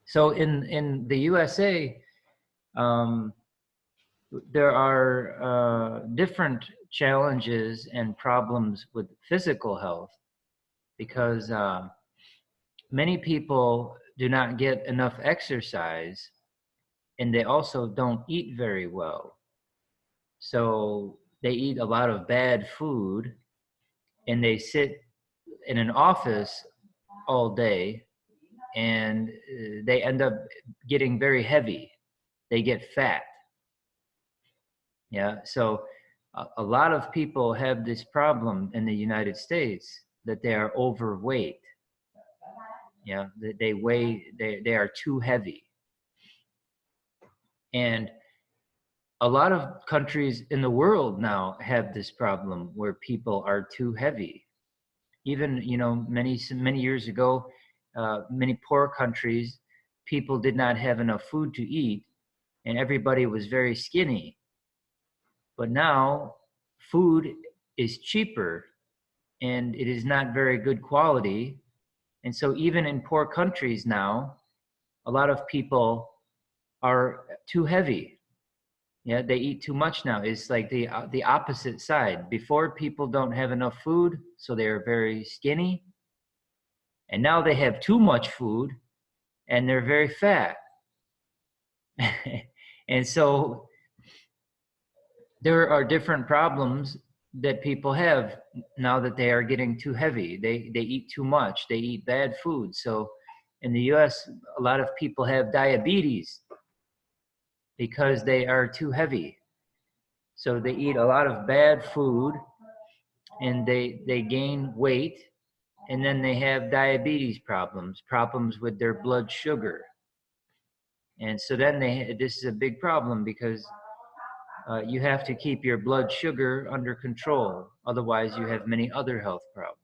So in the USA, there are different challenges and problems with physical health because many people do not get enough exercise, and they also don't eat very well. So they eat a lot of bad food, and they sit in an office all day, and they end up getting very heavy. They get fat. Yeah, so a lot of people have this problem in the United States that they are overweight. Yeah, they are too heavy. And a lot of countries in the world now have this problem where people are too heavy. Even, many years ago, many poor countries, people did not have enough food to eat, and everybody was very skinny. But now food is cheaper, and it is not very good quality. And so even in poor countries now, a lot of people are too heavy. Yeah, they eat too much now. It's like the opposite side. Before, people don't have enough food, so they're very skinny. And now they have too much food, and they're very fat. And so there are different problems that people have now that they are getting too heavy. They eat too much. They eat bad food. So in the US, a lot of people have diabetes because they are too heavy. So they eat a lot of bad food, and they gain weight, and then they have diabetes problems with their blood sugar. And so then this is a big problem because you have to keep your blood sugar under control. Otherwise, you have many other health problems.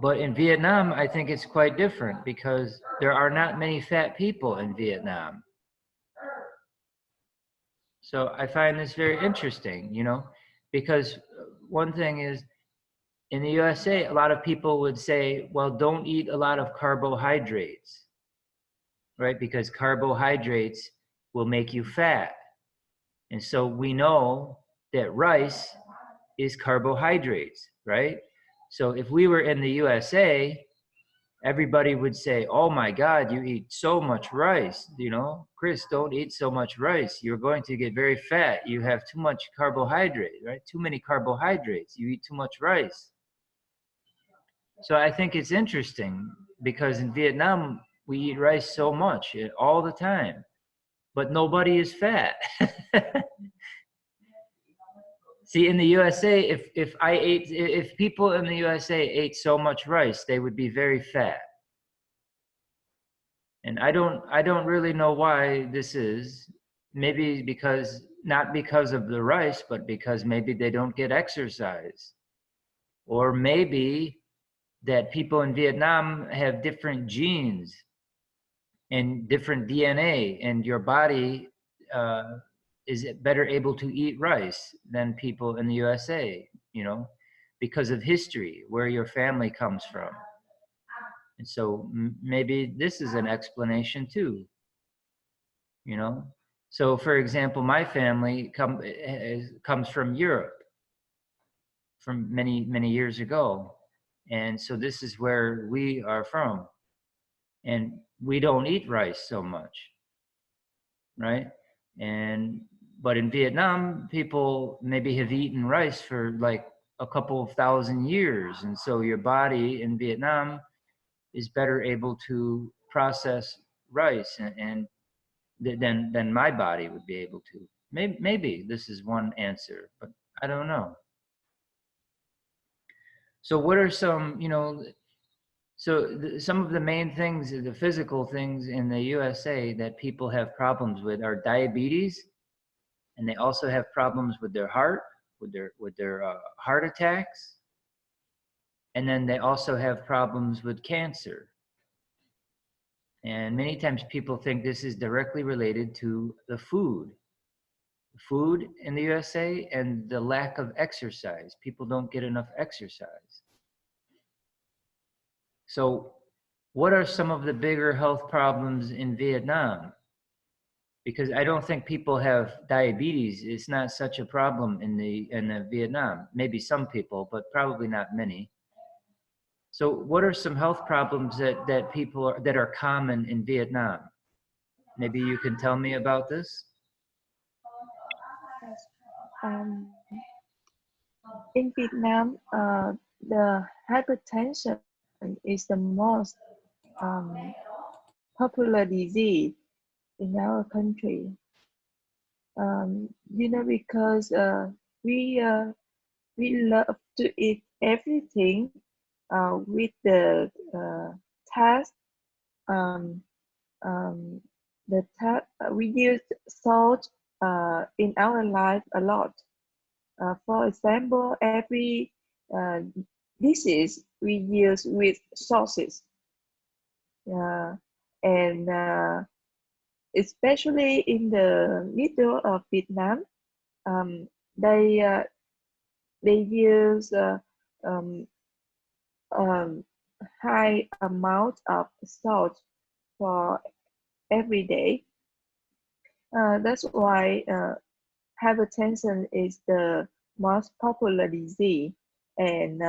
But in Vietnam, I think it's quite different because there are not many fat people in Vietnam. So I find this very interesting, because one thing is, in the USA, a lot of people would say, well, don't eat a lot of carbohydrates, right? Because carbohydrates will make you fat. And so we know that rice is carbohydrates, right? So if we were in the USA, everybody would say, oh my God, you eat so much rice, Chris, don't eat so much rice. You're going to get very fat. You have too much carbohydrate, right? Too many carbohydrates. You eat too much rice. So I think it's interesting because in Vietnam, we eat rice so much all the time, but nobody is fat. See, in the USA, if people in the USA ate so much rice, they would be very fat. And I don't really know why this is. Maybe not because of the rice, but because maybe they don't get exercise. Or maybe that people in Vietnam have different genes and different DNA, and your body is better able to eat rice than people in the USA, because of history, where your family comes from. And so maybe this is an explanation too, So for example, my family comes from Europe from many, many years ago. And so this is where we are from. And we don't eat rice so much, right? But in Vietnam, people maybe have eaten rice for like a couple of thousand years. And so your body in Vietnam is better able to process rice and than my body would be able to. Maybe this is one answer, but I don't know. So what are some, some of the main things, the physical things in the USA that people have problems with are diabetes, and they also have problems with their heart, with their heart attacks, and then they also have problems with cancer. And many times people think this is directly related to the food in the USA and the lack of exercise. People don't get enough exercise. So what are some of the bigger health problems in Vietnam? Because I don't think people have diabetes. It's not such a problem in the Vietnam. Maybe some people, but probably not many. So what are some health problems that people that are common in Vietnam? Maybe you can tell me about this? Yes. In Vietnam, the hypertension is the most popular disease in our country. Because we love to eat everything with the taste. We use salt in our life a lot. For example, every dishes we use with sauces, and especially in the middle of Vietnam, they use high amount of salt for every day. That's why hypertension is the most popular disease, and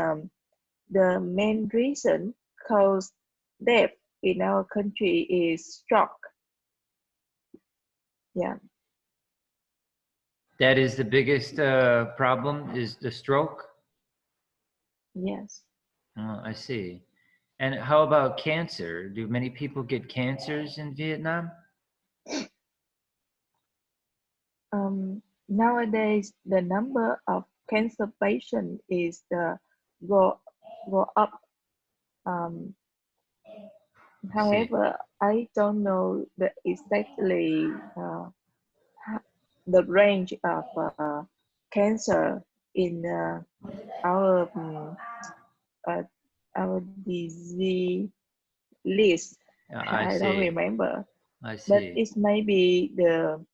the main reason cause death in our country is stroke. Yeah. That is the biggest problem, is the stroke? Yes. Oh, I see. And how about cancer? Do many people get cancers in Vietnam? Nowadays, the number of cancer patients is go up. However, I don't know exactly the range of cancer in our disease list. I don't remember. I see. But it may be the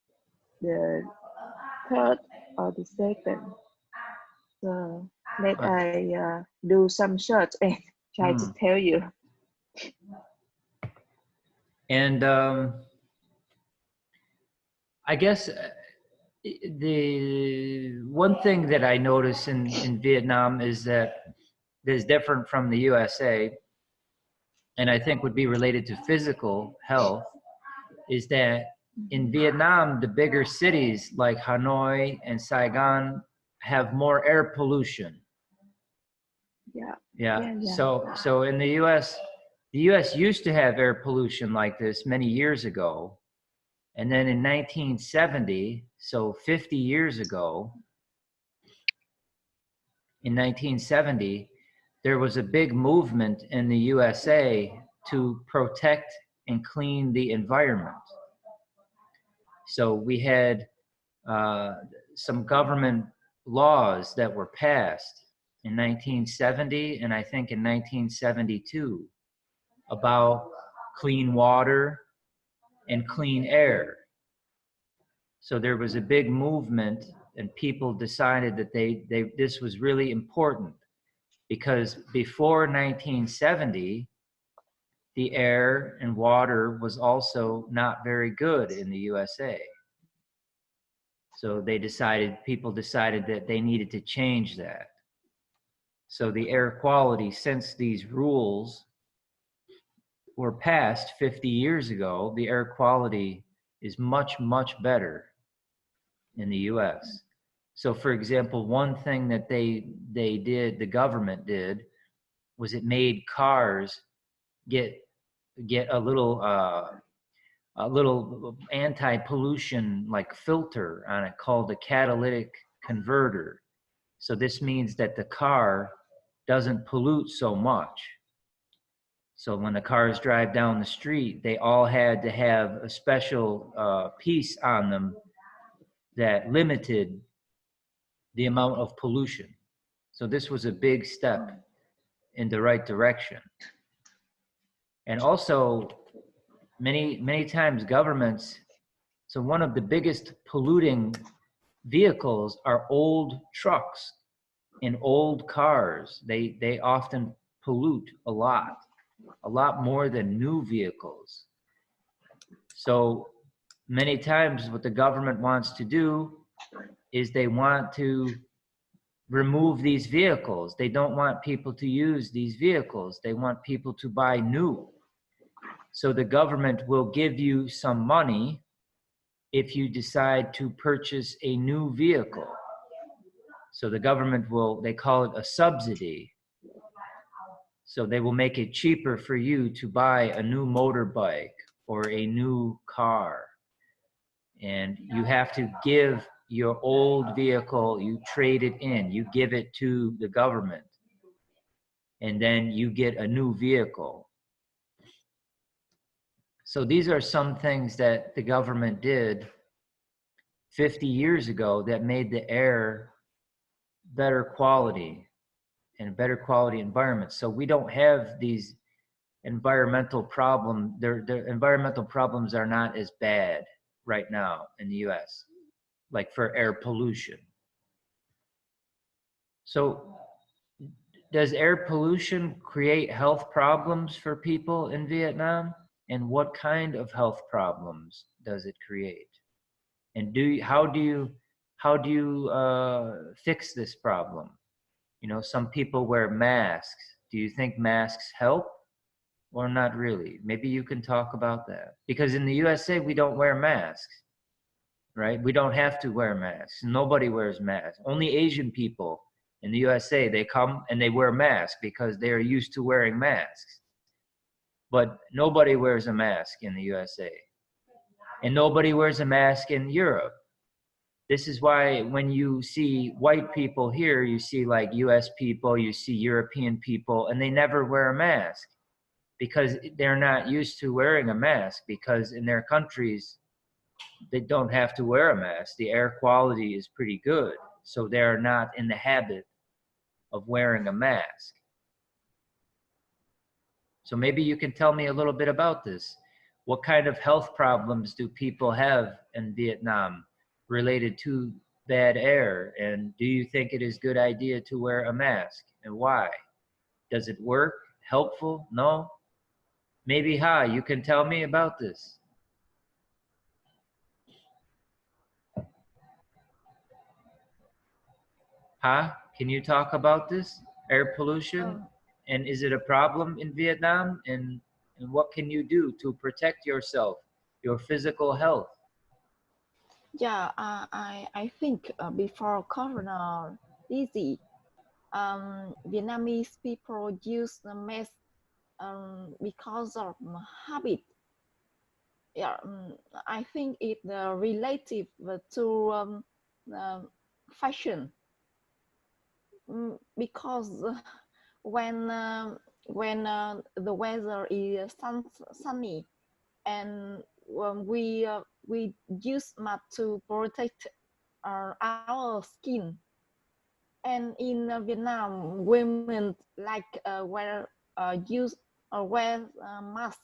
third or the second. So let I do some search and try to tell you. And I guess the one thing that I notice in Vietnam is that is different from the USA, and I think would be related to physical health, is that in Vietnam, the bigger cities like Hanoi and Saigon have more air pollution. Yeah. So in the US used to have air pollution like this many years ago. And then in 1970, so 50 years ago, in 1970, there was a big movement in the USA to protect and clean the environment. So we had some government laws that were passed in 1970 and I think in 1972 about clean water and clean air. So there was a big movement, and people decided that this was really important, because before 1970, the air and water was also not very good in the USA. So people decided that they needed to change that. So the air quality, since these rules were passed 50 years ago, the air quality is much, much better in the US. So for example, one thing that the government did, was it made cars get a little anti-pollution like filter on it called a catalytic converter. So this means that the car doesn't pollute so much. So when the cars drive down the street, they all had to have a special piece on them that limited the amount of pollution. So this was a big step in the right direction. And also, many times governments, so one of the biggest polluting vehicles are old trucks and old cars. They often pollute a lot. a lot more than new vehicles. So many times what the government wants to do is they want to remove these vehicles. They don't want people to use these vehicles. They want people to buy new. So the government will give you some money if you decide to purchase a new vehicle. So the government will, they call it a subsidy. So they will make it cheaper for you to buy a new motorbike or a new car. And you have to give your old vehicle, you trade it in, you give it to the government, and then you get a new vehicle. So these are some things that the government did 50 years ago that made the air better quality and better quality environment. So we don't have these environmental problems. The environmental problems are not as bad right now in the US, like for air pollution. So does air pollution create health problems for people in Vietnam? And what kind of health problems does it create? And how do you fix this problem? You know, some people wear masks. Do you think masks help or not really? Maybe you can talk about that. Because in the USA, we don't wear masks, right? We don't have to wear masks. Nobody wears masks. Only Asian people in the USA, they come and they wear masks because they are used to wearing masks. But nobody wears a mask in the USA. And nobody wears a mask in Europe. This is why when you see white people here, you see like US people, you see European people, and they never wear a mask because they're not used to wearing a mask, because in their countries, they don't have to wear a mask. The air quality is pretty good. So they're not in the habit of wearing a mask. So maybe you can tell me a little bit about this. What kind of health problems do people have in Vietnam related to bad air? And do you think it is a good idea to wear a mask? And why? Does it work? Helpful? No? Maybe Ha, you can tell me about this. Ha, can you talk about this? Air pollution? And is it a problem in Vietnam? And what can you do to protect yourself, your physical health? Yeah, I think before Corona disease, Vietnamese people use the mask because of habit. Yeah, I think it's relative to fashion, because when the weather is sunny, and we use mask to protect our skin. And in Vietnam, women like wear mask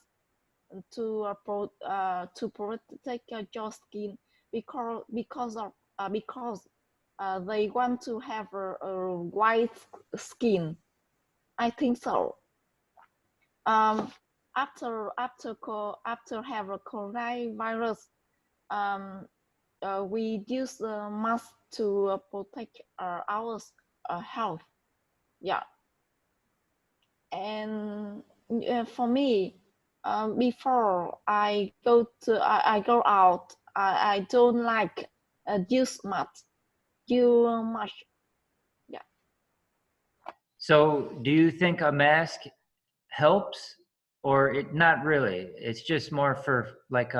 to protect your skin because they want to have a white skin. I think so. After have a coronavirus, we use the mask to protect our health. Yeah. And for me, before I go out, I don't like use mask too much. Yeah. So do you think a mask helps, or it not really? It's just more for like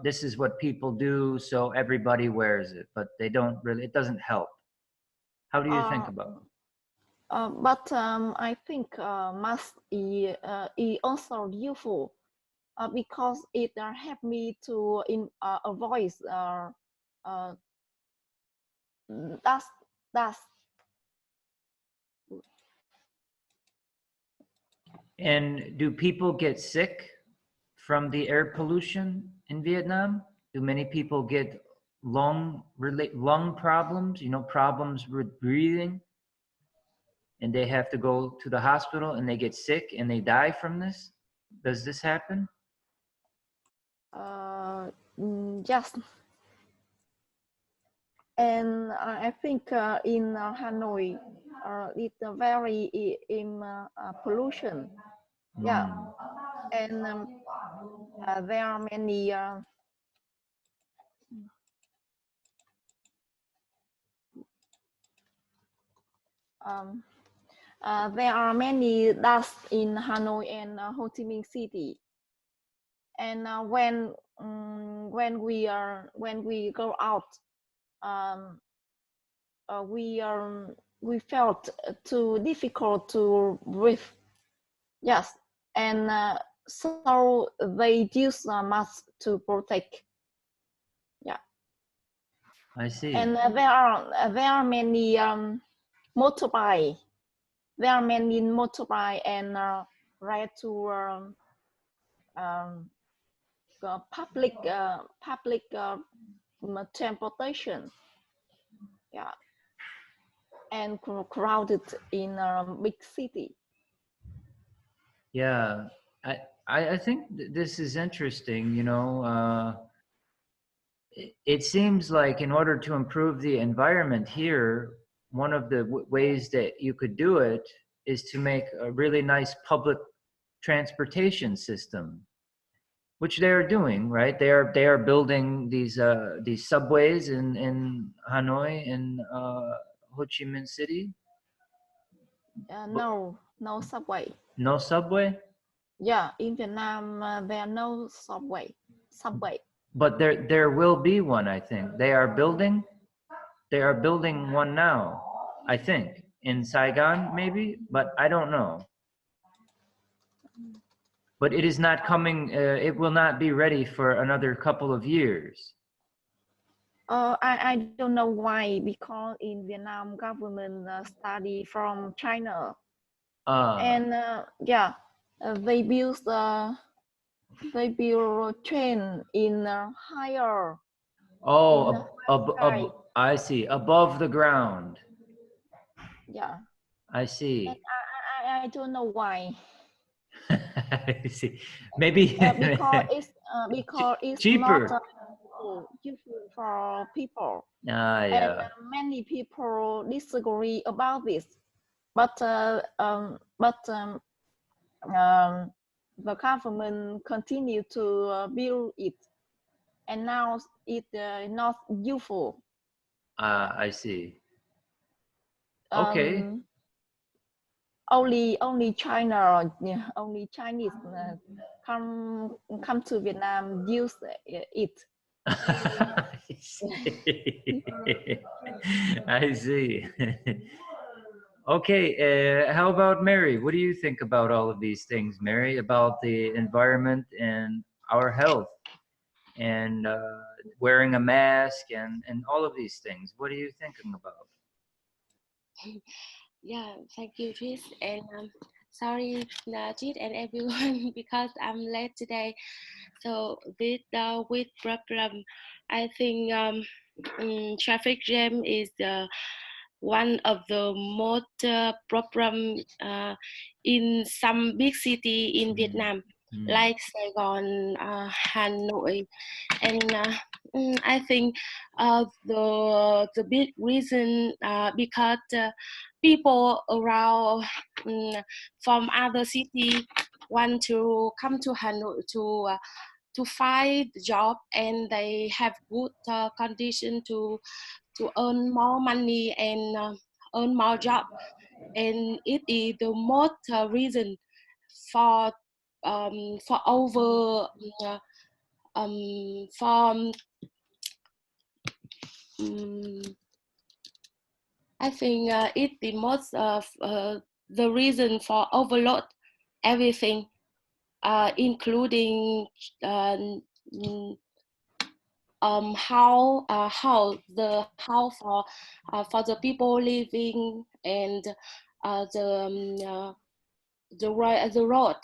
this is what people do, so everybody wears it, but they don't really, it doesn't help. How do you think about it? But I think mask is also useful because it helps me to avoid dust. And do people get sick from the air pollution in Vietnam? Do many people get lung problems, you know, problems with breathing, and they have to go to the hospital and they get sick and they die from this? Does this happen? Yes. And I think in Hanoi, it's very in pollution. Yeah, and there are many there are many dust in Hanoi and Ho Chi Minh City. And when we go out, we felt too difficult to breathe. Yes, and so they use masks to protect. Yeah, I see. and there are many motorbike. There are many motorbike and ride to public transportation. Yeah, and crowded in a big city. Yeah, I think this is interesting. You know, it seems like in order to improve the environment here, one of the ways that you could do it is to make a really nice public transportation system, which they are doing, right? They are building these subways in Hanoi and Ho Chi Minh City. No subway. No subway? Yeah, in Vietnam there are no subway. But there will be one, I think. They are building one now, I think, in Saigon maybe, but I don't know. But it is not coming, it will not be ready for another couple of years. I don't know why, because in Vietnam government study from China. And yeah, they build train in higher. Oh, I see, above the ground. Yeah. I see. And I don't know why. I see. Maybe because it's cheaper. Not useful for people. Yeah. And many people disagree about this, but the government continue to build it, and now it not useful. I see. Okay. Only China, only Chinese come to Vietnam use it. I see. I see. Okay, how about Mary? What do you think about all of these things, Mary, about the environment and our health and wearing a mask and all of these things? What are you thinking about? Yeah, thank you, Chris, and sorry, Chris and everyone, because I'm late today. So with problem, I think traffic jam is one of the most problem in some big city in Vietnam, like Saigon, Hanoi, and I think the big reason because people around from other city want to come to Hanoi to find job, and they have good condition to earn more money and earn more job, and it is the most reason for over I think it the most of the reason for overload everything, including how for the people living and the road.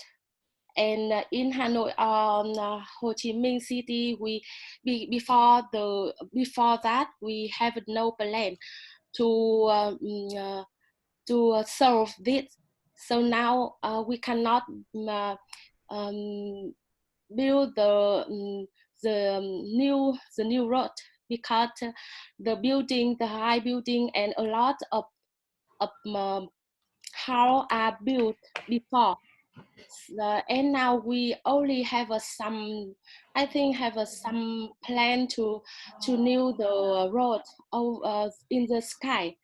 And in Hanoi, Ho Chi Minh City, before that we have no plan to solve this. So now we cannot build the new road, because the high building and a lot of house are built before. And now we only have some some plan to new the road in the sky,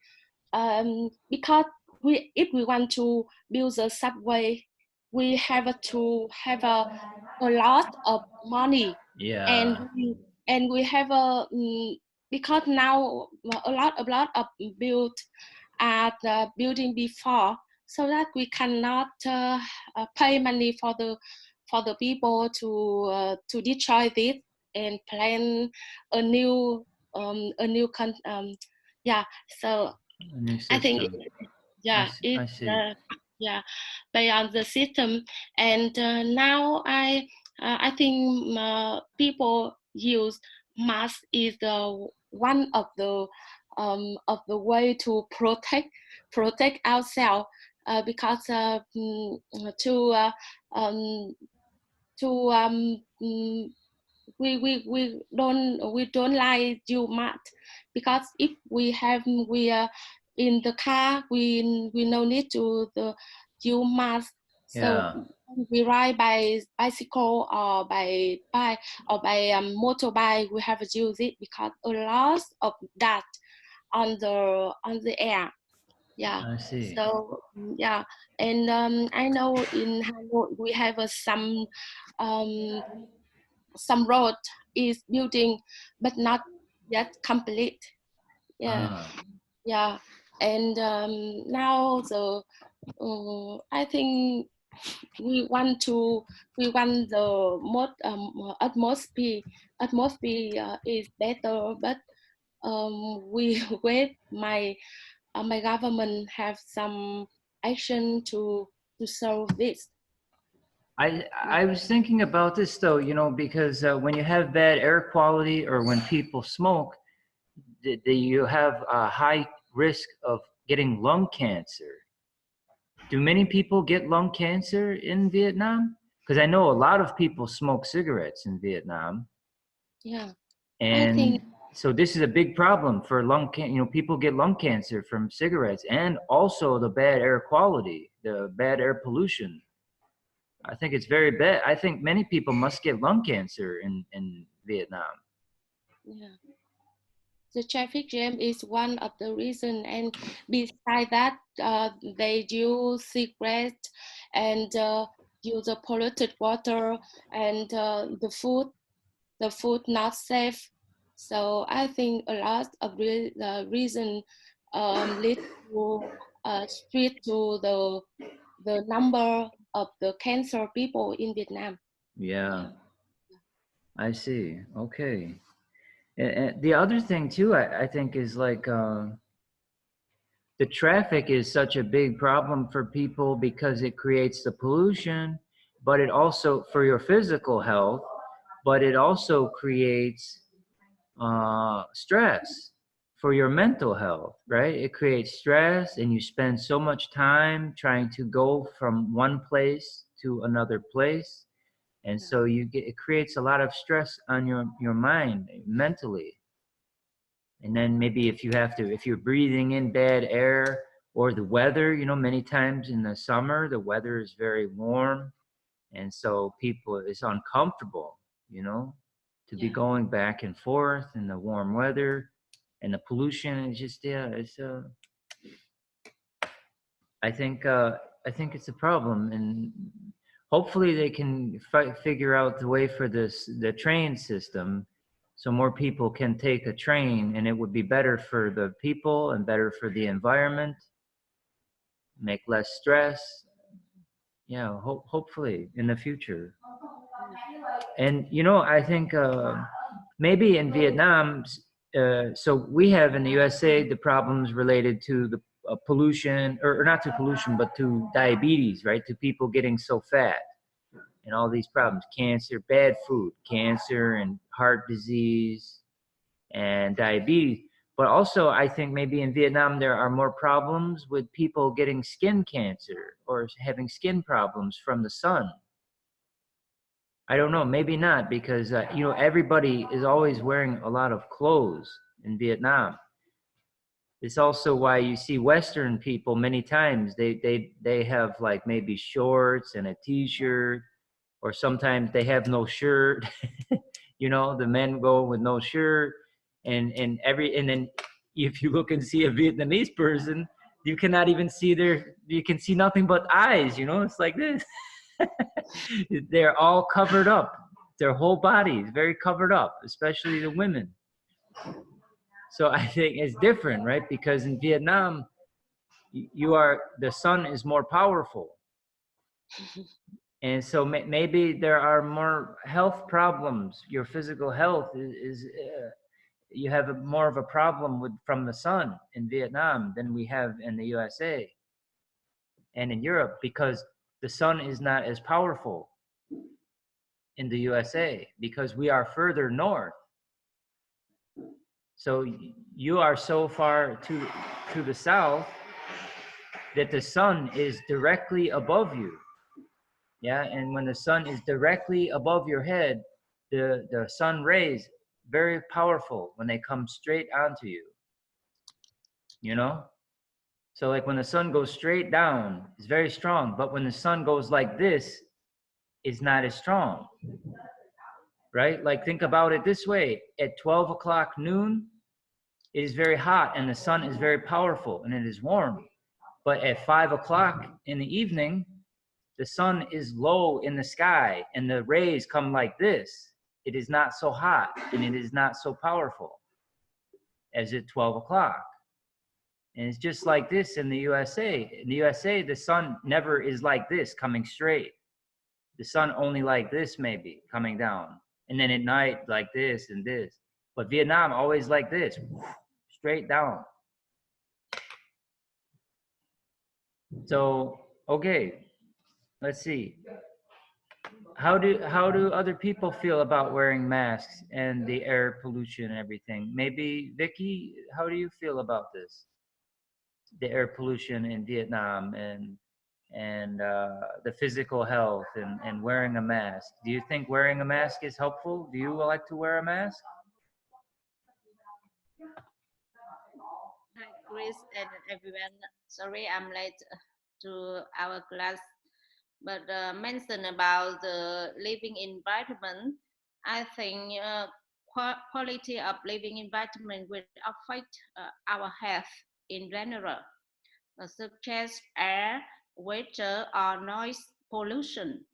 because if we want to build the subway, we have to have a lot of money. Yeah. And we have because now a lot of built at the building before, so that we cannot pay money for the people to destroy this and plan a new yeah. So I think it's beyond the system. And now I think people use mask is one of the way to protect ourselves, because we don't like use mask, because if we are in the car, we no need to use mask. So we ride by bicycle or by bike or by motorbike, we have to use it, because a lot of that on the air. Yeah. I see. So yeah, and I know in Hanoi we have some road is building, but not yet complete. Yeah. Yeah. And now I think we want the most atmosphere is better, but we wait my government have some action to solve this. I was thinking about this though, you know, because when you have bad air quality or when people smoke, you have a high risk of getting lung cancer. Do many people get lung cancer in Vietnam? Because I know a lot of people smoke cigarettes in Vietnam. Yeah. And so this is a big problem for people get lung cancer from cigarettes, and also the bad air quality, the bad air pollution. I think it's very bad. I think many people must get lung cancer in Vietnam. Yeah. The traffic jam is one of the reasons, and besides that, they use cigarettes and use the polluted water, and the food not safe. So I think a lot of reason lead to spread to the number of the cancer people in Vietnam. Yeah, I see. Okay. And the other thing too, I think, is like the traffic is such a big problem for people because it creates the pollution, but it also, for your physical health, but it also creates stress for your mental health, right? It creates stress, and you spend so much time trying to go from one place to another place. And so it creates a lot of stress on your mind mentally. And then maybe if you're breathing in bad air, or the weather, you know, many times in the summer, the weather is very warm. And so it's uncomfortable, you know, to be going back and forth in the warm weather, and the pollution is just, I think it's a problem, and hopefully they can figure out the way for the train system, so more people can take a train, and it would be better for the people and better for the environment, make less stress. Yeah, hopefully in the future. And you know, I think maybe in Vietnam, so we have in the USA the problems related to the pollution, or not to pollution, but to diabetes, right? To people getting so fat and all these problems, cancer, bad food, cancer and heart disease and diabetes. But also I think maybe in Vietnam there are more problems with people getting skin cancer or having skin problems from the sun. I don't know, maybe not, because you know, everybody is always wearing a lot of clothes in Vietnam. It's also why you see Western people many times, they have like maybe shorts and a t-shirt, or sometimes they have no shirt. You know, the men go with no shirt, and then if you look and see a Vietnamese person, you cannot even see you can see nothing but eyes, you know, it's like this. They're all covered up. Their whole body is very covered up, especially the women. So I think it's different, right? Because in Vietnam, the sun is more powerful. And so maybe there are more health problems. Your physical health is you have more of a problem from the sun in Vietnam than we have in the USA and in Europe, because the sun is not as powerful in the USA, because we are further north. So you are so far to the south that the sun is directly above you. Yeah, and when the sun is directly above your head, the sun rays, very powerful when they come straight onto you. You know? So like when the sun goes straight down, it's very strong, but when the sun goes like this, it's not as strong. Right? Like think about it this way. At 12 o'clock noon, it is very hot and the sun is very powerful and it is warm. But at 5 o'clock in the evening, the sun is low in the sky and the rays come like this. It is not so hot and it is not so powerful as at 12 o'clock. And it's just like this in the USA. In the USA, the sun never is like this, coming straight. The sun only like this, maybe, coming down. And then at night, like this and this. But Vietnam, always like this, straight down. So, okay, let's see. How do other people feel about wearing masks and the air pollution and everything? Maybe, Vicky, how do you feel about this? The air pollution in Vietnam and the physical health and wearing a mask. Do you think wearing a mask is helpful? Do you like to wear a mask? Hi, Chris and everyone. Sorry, I'm late to our class. But mention about the living environment, I think quality of living environment will affect our health in general, such as air, water, or noise pollution.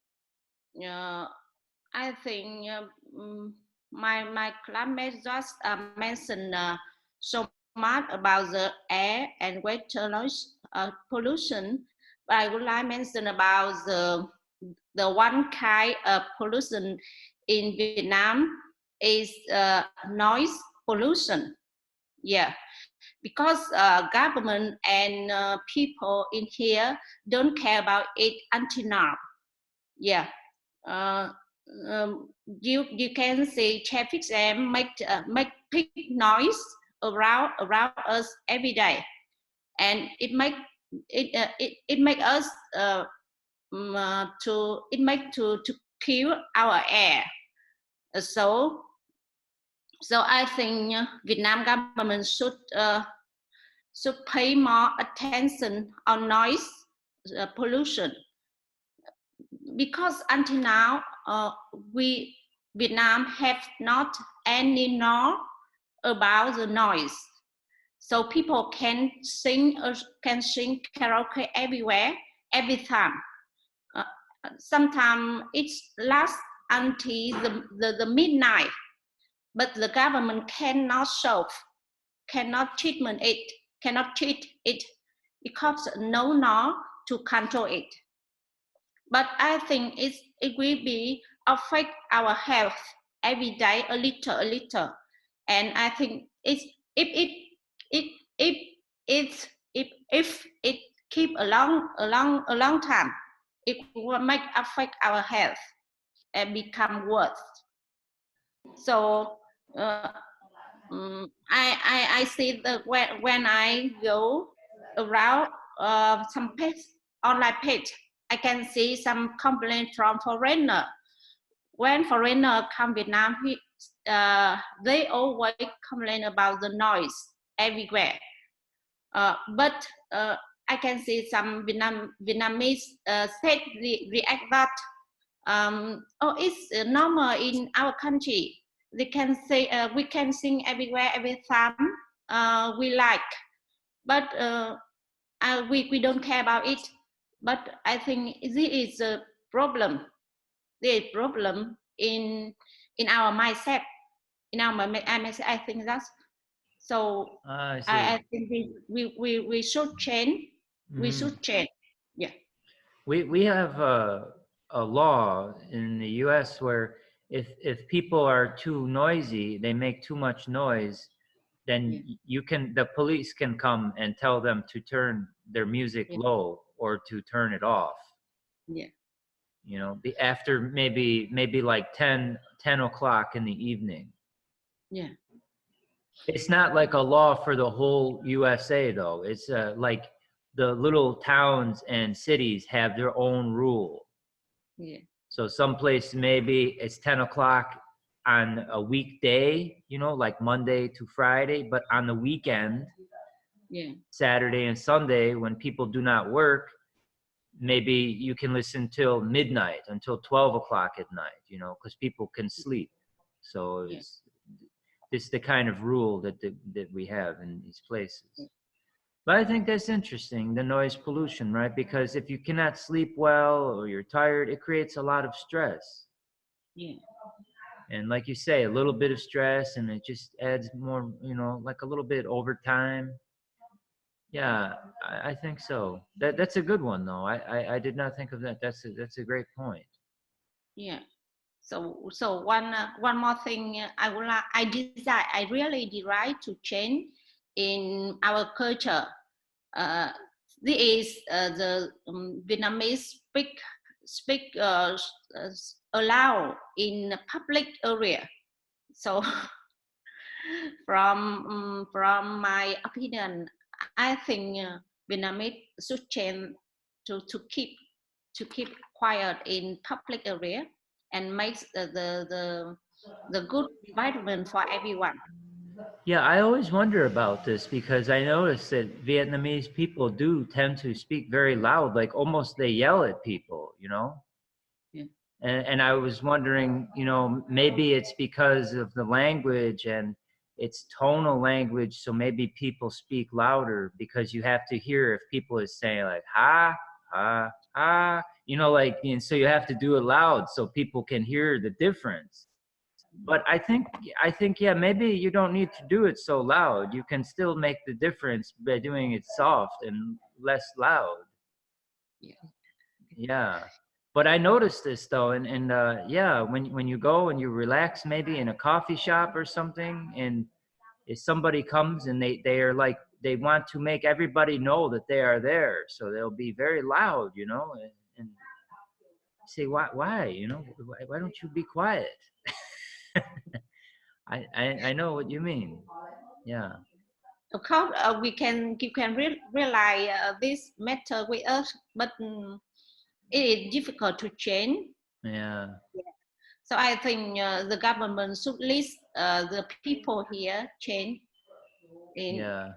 I think my classmate just mentioned so much about the air and water noise pollution. But I would like to mention about the one kind of pollution in Vietnam is noise pollution. Yeah, because government and people in here don't care about it until now. Yeah, you can see traffic jam make big noise around us every day, and it make us to kill our air. So I think Vietnam government should pay more attention on noise pollution, because until now Vietnam have not any law about the noise. So people can sing karaoke everywhere, every time. Sometimes it lasts until the midnight, but the government cannot treat it because no law to control it. But I think it will be affect our health every day a little, and I think if it keep a long time, it will make affect our health and become worse. So I see that when I go around some online page, I can see some complaints from foreigner. when foreigners come Vietnam, they always complain about the noise everywhere. But I can see some Vietnamese said react that oh, it's normal in our country. They can say we can sing everywhere, every time we like, but we don't care about it. But I think this is a problem. The problem in our mindset. In our mindset, I think that's so. I think we should change. We should change. Yeah. We have a law in the U.S. where if people are too noisy, they make too much noise, then the police can come and tell them to turn their music low or to turn it off. Yeah. You know, after maybe like 10 o'clock in the evening. Yeah. It's not like a law for the whole USA though. It's like the little towns and cities have their own rule. Yeah. So someplace maybe it's 10 o'clock on a weekday, you know, like Monday to Friday, but on the weekend, Saturday and Sunday, when people do not work, maybe you can listen till midnight, until 12 o'clock at night, you know, because people can sleep. So it's the kind of rule that we have in these places. But I think that's interesting, the noise pollution, right? Because if you cannot sleep well or you're tired, it creates a lot of stress. Yeah. And like you say, a little bit of stress and it just adds more, you know, like a little bit over time. Yeah, I think so. That's a good one though. I did not think of that. That's a great point. Yeah. So one more thing I really desire to change in our culture. This is the Vietnamese speak aloud in a public area. So from my opinion, I think Vietnamese should change to keep quiet in public area and make the good environment for everyone. Yeah, I always wonder about this because I notice that Vietnamese people do tend to speak very loud, like almost they yell at people, you know? Yeah. And I was wondering, you know, maybe it's because of the language and it's tonal language, so maybe people speak louder because you have to hear if people is saying like, ha, ha, ha, you know, like, and so you have to do it loud so people can hear the difference. But I think, yeah, maybe you don't need to do it so loud. You can still make the difference by doing it soft and less loud. Yeah. But I noticed this though, and yeah, when you go and you relax, maybe in a coffee shop or something, and if somebody comes and they are like, they want to make everybody know that they are there, so they'll be very loud, you know, and say, why, you know, why don't you be quiet? I know what you mean. Yeah. Of course, you can realize this matter with us, but it is difficult to change. Yeah. So I think the government should list the people here change. In the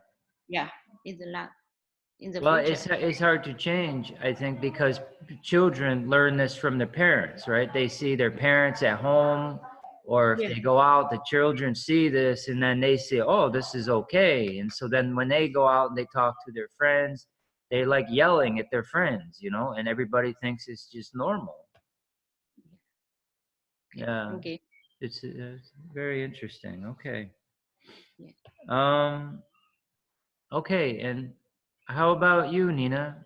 Well, future. it's hard to change, I think, because children learn this from their parents, right? They see their parents at home, or if they go out, the children see this and then they say, oh, this is okay. And so then when they go out and they talk to their friends, they like yelling at their friends, you know, and everybody thinks it's just normal. Yeah. Okay. It's very interesting. Okay. Okay, and how about you, Nina?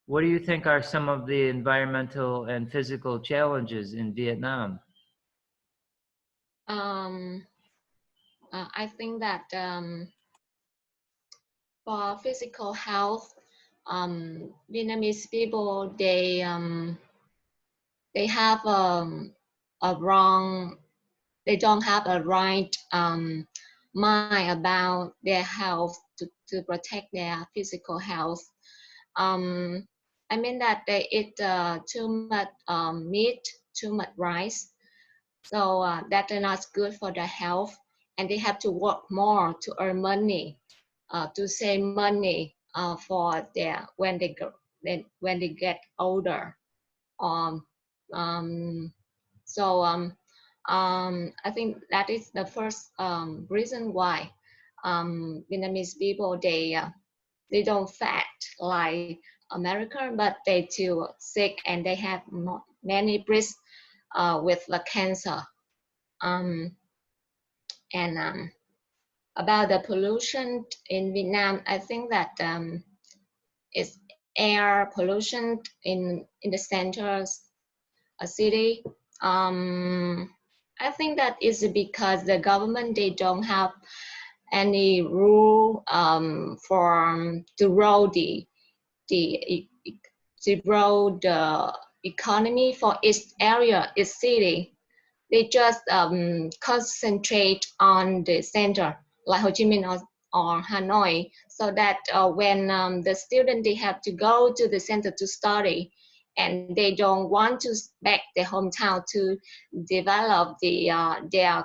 What do you think are some of the environmental and physical challenges in Vietnam? I think that for physical health, Vietnamese people they have they don't have a right mind about their health to protect their physical health. I mean that they eat too much meat too much rice. So that is not good for the health, and they have to work more to earn money, to save money for their when they get older. I think that is the first reason why Vietnamese people they don't fat like American, but they too sick and they have many risks with the cancer. About the pollution in Vietnam, I think that it's air pollution in the center city. I think that is because the government, they don't have any rule to grow the economy for each area, each city. They just concentrate on the center, like Ho Chi Minh or Hanoi, so that when the student, they have to go to the center to study, and they don't want to back their hometown to develop their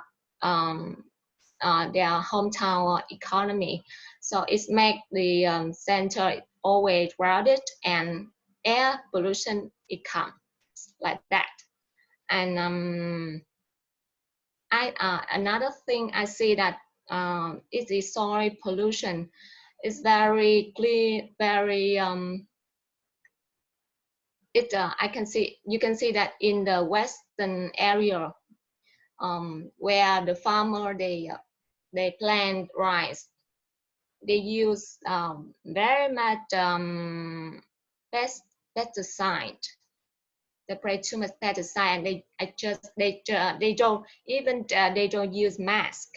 hometown economy. So it makes the center always crowded and air pollution, it comes like that. And another thing I see that is the soil pollution. It's very clear, very you can see that in the western area, where the farmer they plant rice, they use very much pesticide. They spray too much pesticide, and they don't use mask,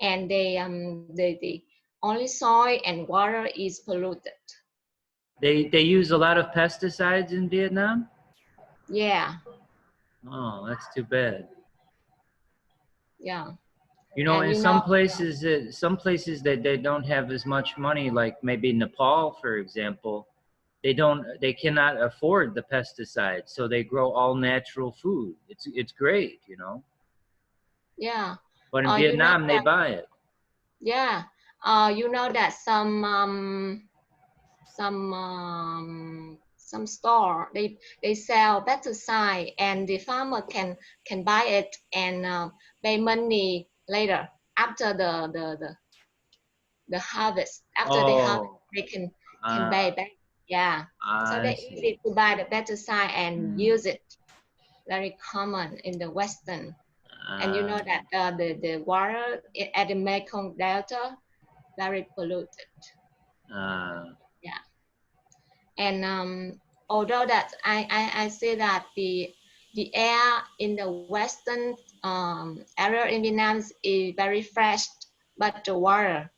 and the only soil and water is polluted. They use a lot of pesticides in Vietnam? Yeah. Oh, that's too bad. Yeah. You know, and in some places that they don't have as much money, like maybe Nepal, for example, they cannot afford the pesticides, so they grow all natural food. It's great, you know. Yeah. But in Vietnam, they buy it. Yeah. You know that some store they sell pesticide, and the farmer can buy it and pay money later after the harvest. After they harvest, they can buy back. Yeah. So they easy to buy the pesticide and use it. Very common in the Western. And you know that the water at the Mekong Delta, very polluted. Yeah. And although that I say that the air in the Western area in Vietnam is very fresh, but the water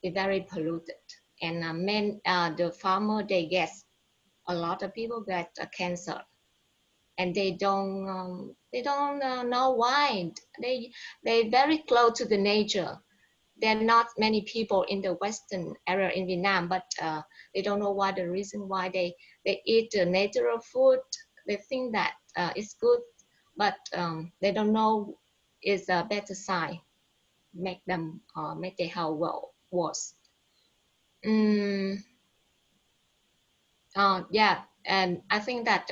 is very polluted. And the farmer, they get a lot of people get cancer, and they don't know why. They very close to the nature. There are not many people in the Western area in Vietnam, but they don't know why, the reason why they eat the natural food. They think that it's good, but they don't know it's a better side, make their health worse. Yeah, and I think that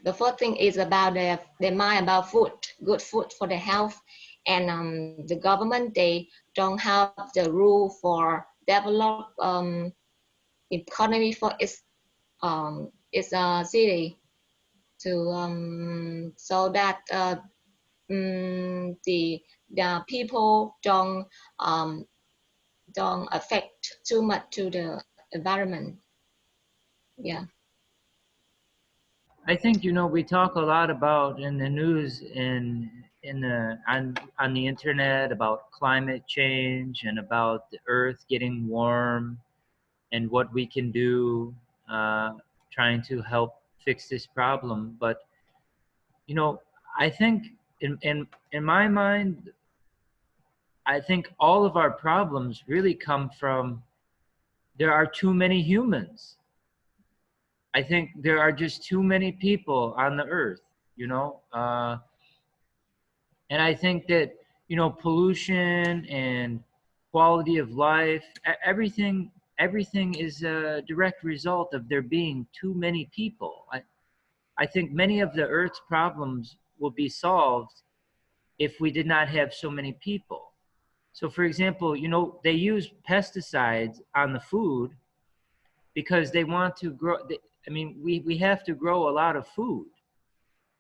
the first thing is about their mind about food, good food for the health, and the government, they don't have the rule for develop economy for its city to so that the people don't affect too much to the environment. Yeah. I think, you know, we talk a lot about in the news on the internet about climate change and about the earth getting warm and what we can do trying to help fix this problem. But, you know, I think in my mind, I think all of our problems really come from there are too many humans. I think there are just too many people on the earth, you know, and I think that, you know, pollution and quality of life, everything is a direct result of there being too many people. I think many of the earth's problems will be solved if we did not have so many people. So for example, you know, they use pesticides on the food because they want to grow. I mean, we have to grow a lot of food.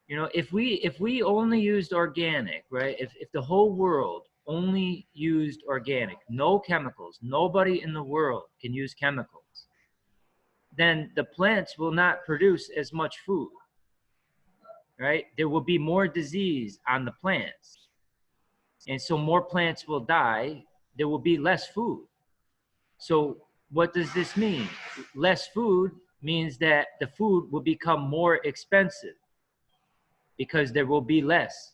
You know, if we only used organic, right? If the whole world only used organic, no chemicals, nobody in the world can use chemicals, then the plants will not produce as much food, right? There will be more disease on the plants. And so more plants will die, there will be less food. So what does this mean? Less food means that the food will become more expensive because there will be less.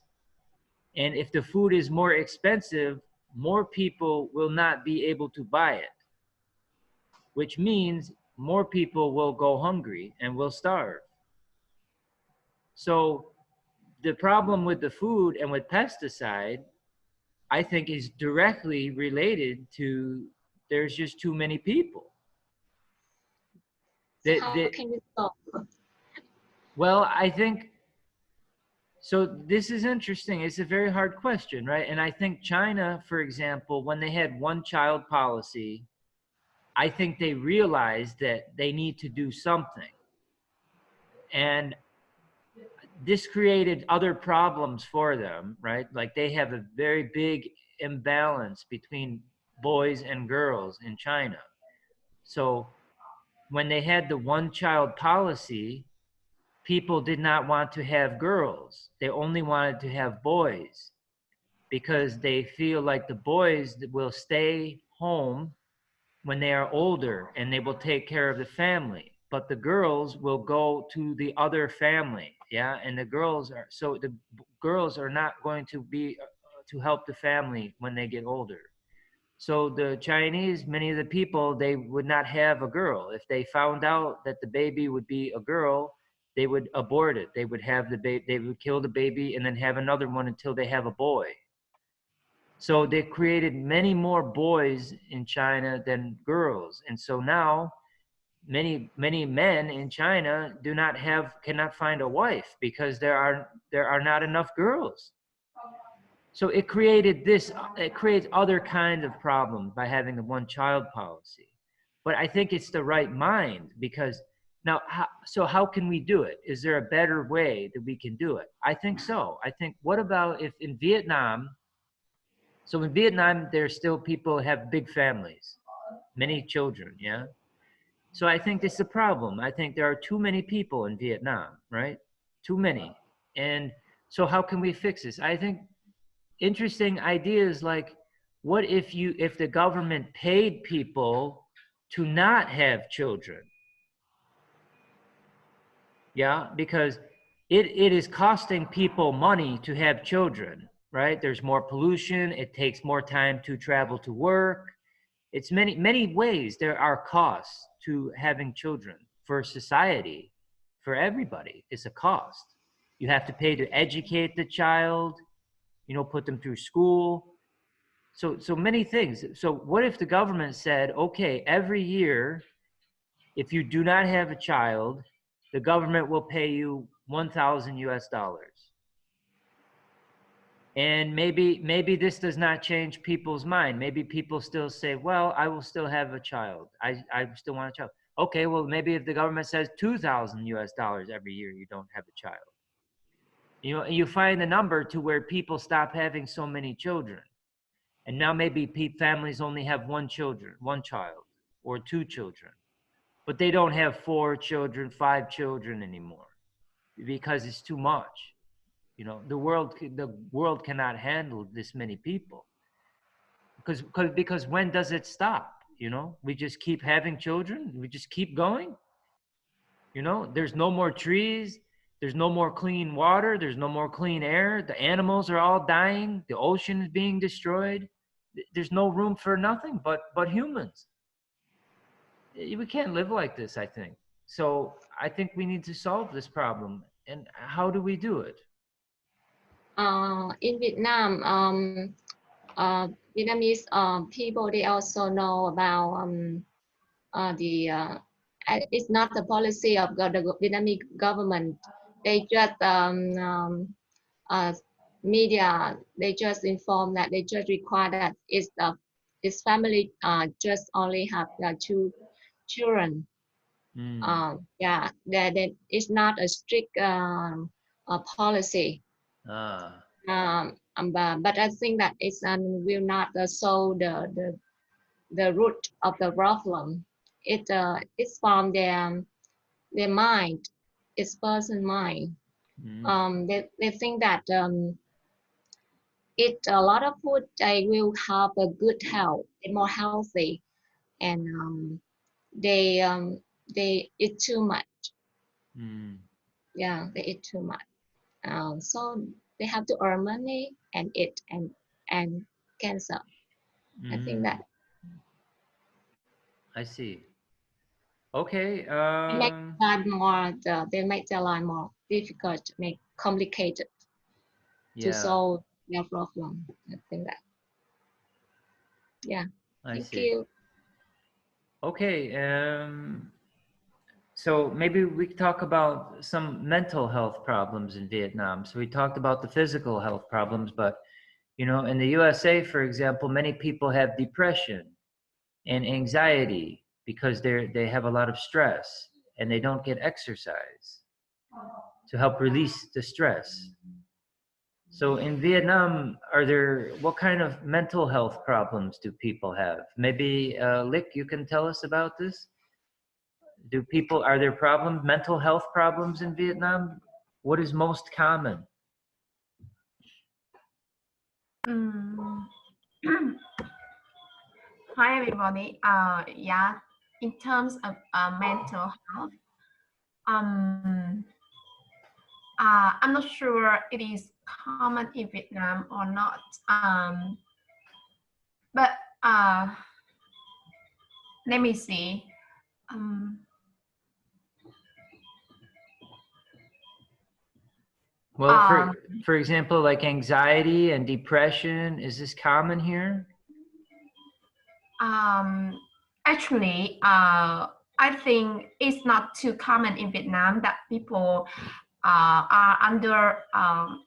And if the food is more expensive, more people will not be able to buy it, which means more people will go hungry and will starve. So the problem with the food and with pesticide, I think, is directly related to there's just too many people. How can we solve? Well, I think, so this is interesting. It's a very hard question, right? And I think China, for example, when they had one-child policy, I think they realized that they need to do something. And this created other problems for them, right? Like they have a very big imbalance between boys and girls in China. So when they had the one-child policy, people did not want to have girls. They only wanted to have boys because they feel like the boys will stay home when they are older and they will take care of the family. But the girls will go to the other family, yeah? And the girls are not going to be to help the family when they get older. So the Chinese, many of the people, they would not have a girl. If they found out that the baby would be a girl, they would abort it. They would have the baby, they would kill the baby and then have another one until they have a boy. So they created many more boys in China than girls. And so now many men in China cannot find a wife because there are not enough girls. So it creates other kinds of problems by having the one-child policy. But I think it's the right mind, because now, how can we do it? Is there a better way that we can do it? I think so. I think, what about if in Vietnam, so in Vietnam, there's still people who have big families, many children, yeah? So I think this is a problem. I think there are too many people in Vietnam, right? Too many. And so how can we fix this? I think interesting ideas like, what if the government paid people to not have children? Yeah, because it is costing people money to have children, right? There's more pollution. It takes more time to travel to work. It's many ways there are costs to having children for society, for everybody. It's a cost. You have to pay to educate the child, you know, put them through school. So many things. So what if the government said, okay, every year, if you do not have a child, the government will pay you $1,000 US. And maybe this does not change people's mind. Maybe people still say, well, I will still have a child. I still want a child. Okay, well, maybe if the government says $2,000 US every year, you don't have a child. You know, you find a number to where people stop having so many children. And now maybe families only have one child or two children, but they don't have 4 children, 5 children anymore because it's too much. You know, the world cannot handle this many people because when does it stop? You know, we just keep having children. We just keep going. You know, there's no more trees. There's no more clean water. There's no more clean air. The animals are all dying. The ocean is being destroyed. There's no room for nothing but humans. We can't live like this, I think. So I think we need to solve this problem. And how do we do it? In Vietnam, Vietnamese people, they also know about it's not the policy of the Vietnamese government. They just media, they just inform that they just require that its family just only have 2 children. Yeah, that it's not a strict policy. But I think that it will not solve the root of the problem. It's from their mind, it's person mind. They think that eat a lot of food, they will have a good health, they're more healthy, and they eat too much. Yeah, they eat too much. So they have to earn money and eat and cancer. I think that. I see. Okay. They make their life more difficult, make complicated to solve their problem. I think that. Yeah. Thank you. Okay. So maybe we could talk about some mental health problems in Vietnam. So we talked about the physical health problems, but you know, in the USA, for example, many people have depression and anxiety because they have a lot of stress and they don't get exercise to help release the stress. So in Vietnam, what kind of mental health problems do people have? Maybe Lick, you can tell us about this? Are there mental health problems in Vietnam? What is most common? Hi everybody. Yeah, in terms of mental health, I'm not sure it is common in Vietnam or not. But let me see. Well, for example, like anxiety and depression, is this common here? Actually, I think it's not too common in Vietnam that people are under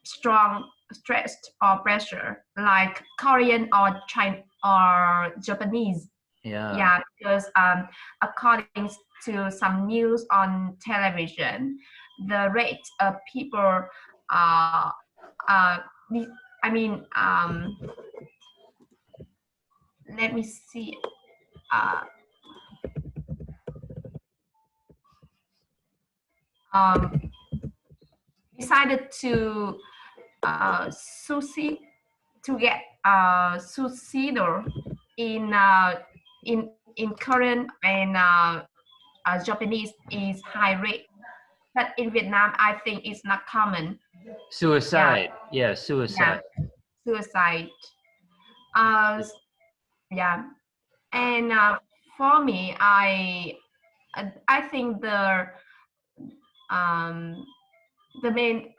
strong stress or pressure like Korean or Chinese or Japanese. Yeah, because according to some news on television, the rate of people let me see. Decided to get suicidal in Korean and Japanese is high rate, but in Vietnam I think it's not common. Suicide, yeah, suicide. Yeah, suicide. Yeah, and for me, I think the main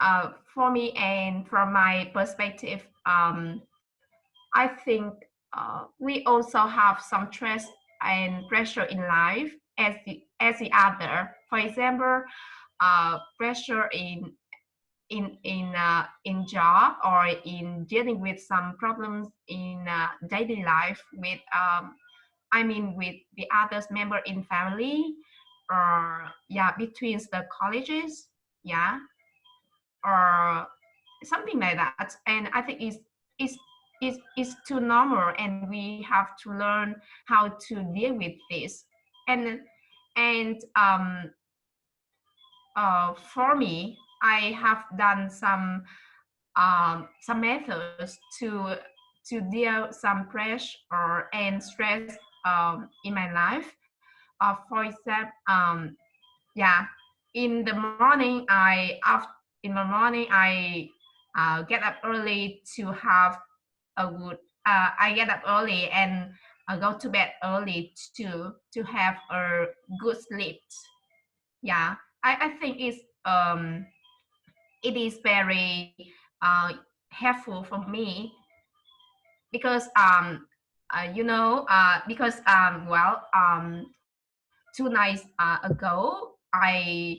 for me and from my perspective, I think we also have some stress and pressure in life as the other. For example, pressure in job or in dealing with some problems in daily life with with the others member in family, or between the colleges, or something like that. And I think it's too normal, and we have to learn how to deal with this. And for me, I have done some methods to deal some pressure and stress in my life. For example, in the morning I get up early to have a good. I get up early and go to bed early to have a good sleep. Yeah, I think it is very helpful for me because you know because well 2 nights ago I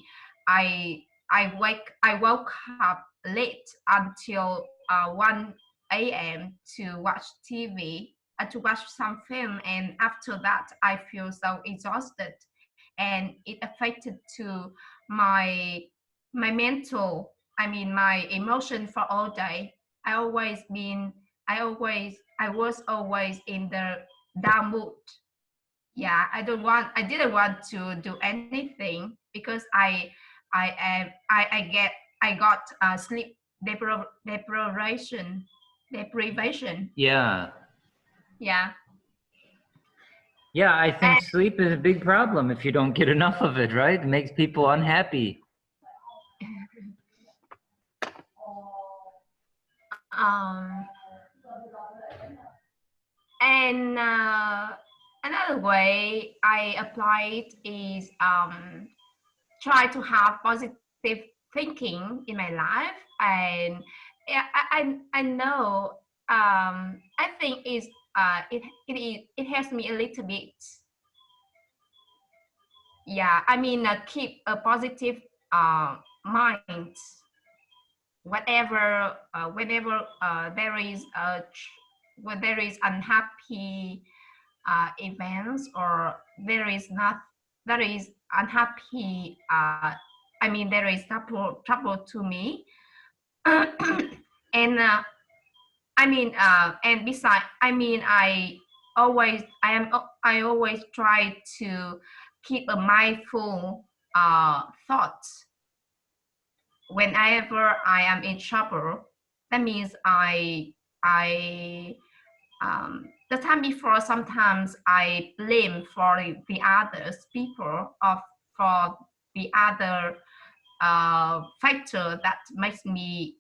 woke up late until 1 a.m. to watch TV, to watch some film, and after that I feel so exhausted, and it affected to my mental, I mean my emotion for all day. I was always in the down mood. Yeah, I didn't want to do anything because I got sleep deprivation. Yeah. Yeah. Yeah, I think sleep is a big problem if you don't get enough of it, right? It makes people unhappy. And another way I apply it is try to have positive thinking in my life, and I know I think it helps me a little bit. Yeah, I mean keep a positive mind. Whenever when there is unhappy events, or there is unhappy I mean there is trouble to me and I mean and besides I mean I always try to keep a mindful thoughts whenever I am in trouble. That means the time before, sometimes I blame for the others people, or for the other factor that makes me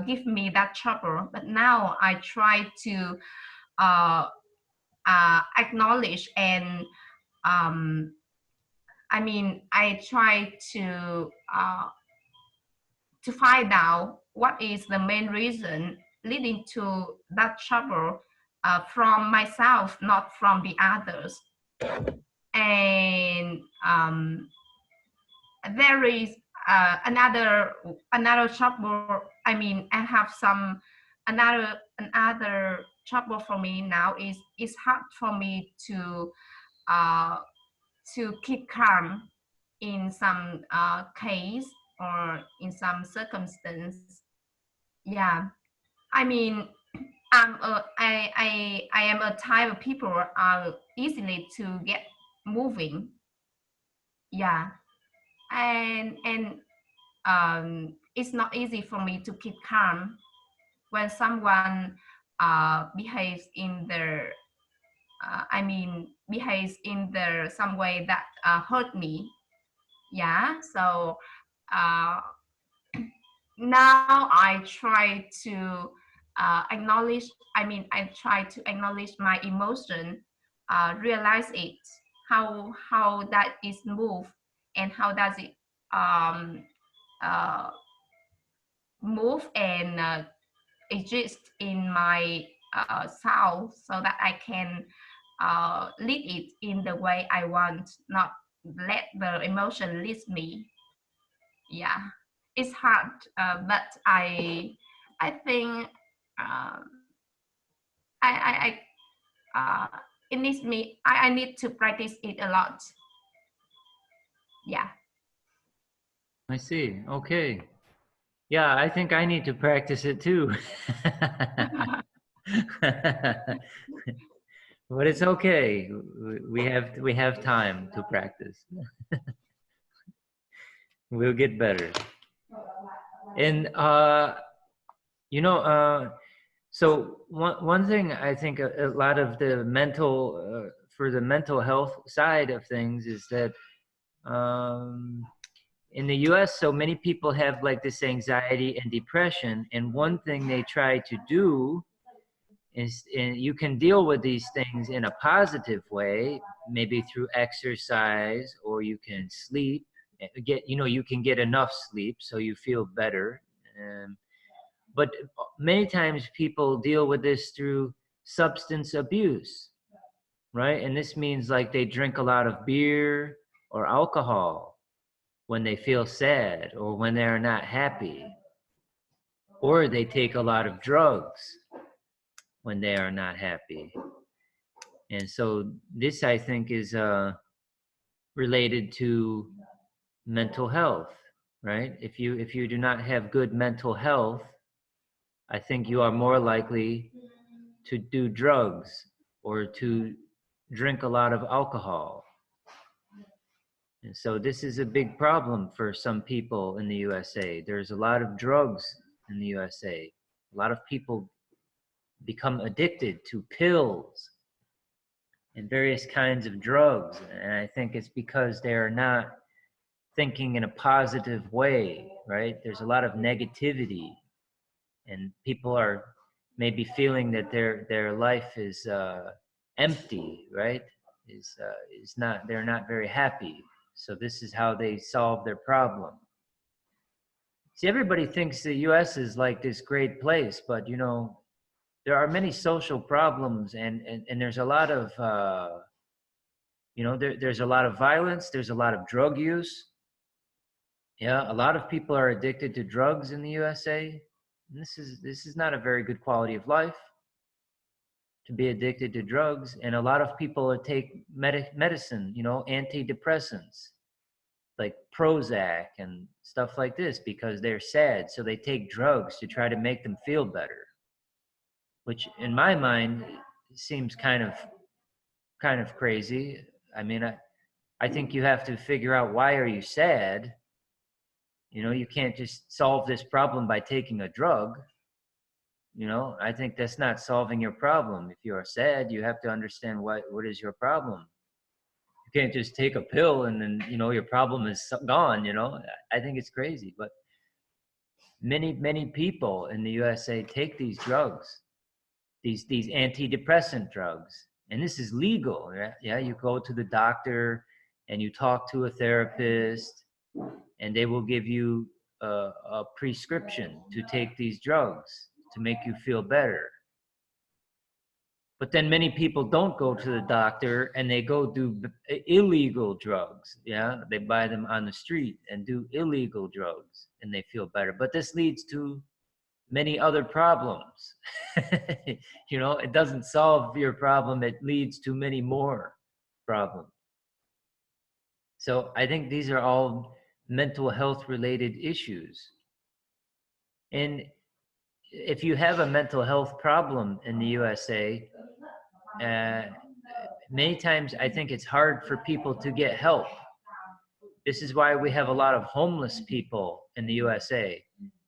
give me that trouble. But now I try to acknowledge and I mean I try to find out what is the main reason leading to that trouble from myself, not from the others. And there is another trouble. I mean, I have some another trouble for me now is it's hard for me to keep calm in some case or in some circumstance. Yeah, I mean, I am a type of people are easily to get moving. Yeah, and it's not easy for me to keep calm when someone behaves in their behaves in their some way that hurt me. Yeah, so now I try to acknowledge, I try to acknowledge my emotion, realize it, how that is moved, and how does it move and exist in my self, so that I can lead it in the way I want, not let the emotion lead me. Yeah, it's hard, but I think it needs me. I need to practice it a lot. Yeah. I see. Okay. Yeah, I think I need to practice it too. But it's okay. We have time to practice. We'll get better. And you know, so one thing I think a lot of the mental for the mental health side of things is that in the US, so many people have like this anxiety and depression, and one thing they try to do And you can deal with these things in a positive way, maybe through exercise, or you can sleep, you can get enough sleep so you feel better. But many times people deal with this through substance abuse, right? And this means like they drink a lot of beer or alcohol when they feel sad or when they're not happy, or they take a lot of drugs when they are not happy. And so this, I think, is related to mental health, right? If you do not have good mental health, I think you are more likely to do drugs or to drink a lot of alcohol. And so this is a big problem for some people in the USA. There's a lot of drugs in the USA. A lot of people become addicted to pills and various kinds of drugs. And I think it's because they're not thinking in a positive way, right? There's a lot of negativity, and people are maybe feeling that their life is empty, right? They're not very happy. So this is how they solve their problem. See, everybody thinks the US is like this great place, but there are many social problems, and there's a lot of there's a lot of violence, there's a lot of drug use. Yeah, a lot of people are addicted to drugs in the USA. And this is not a very good quality of life, to be addicted to drugs. And a lot of people take medicine, antidepressants like Prozac and stuff like this because they're sad, so they take drugs to try to make them feel better, which in my mind seems kind of crazy. I mean, I think you have to figure out, why are you sad? You can't just solve this problem by taking a drug. I think that's not solving your problem. If you are sad, you have to understand what is your problem. You can't just take a pill and then your problem is gone. I think it's crazy. But many people in the USA take these drugs, these antidepressant drugs, and this is legal. Yeah, you go to the doctor and you talk to a therapist, and they will give you a prescription to take these drugs to make you feel better. But then many people don't go to the doctor, and they go do illegal drugs. Yeah, they buy them on the street and do illegal drugs, and they feel better. But this leads to many other problems. It doesn't solve your problem. It leads to many more problems. So I think these are all mental health related issues. And if you have a mental health problem in the USA, many times I think it's hard for people to get help. This is why we have a lot of homeless people in the USA,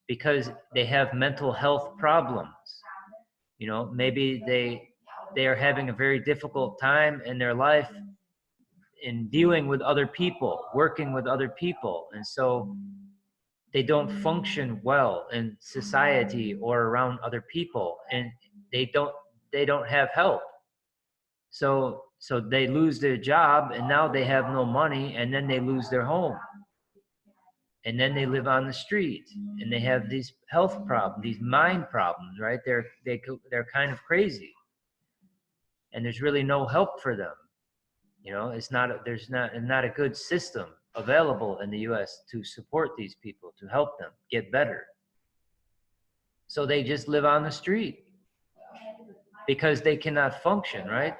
because they have mental health problems. Maybe they are having a very difficult time in their life in dealing with other people, working with other people, and so they don't function well in society or around other people, and they don't have help. So they lose their job, and now they have no money, and then they lose their home, and then they live on the street, and they have these health problems, these mind problems, right? They're kind of crazy, and there's really no help for them. There's not a good system available in the US to support these people, to help them get better. So they just live on the street because they cannot function, right?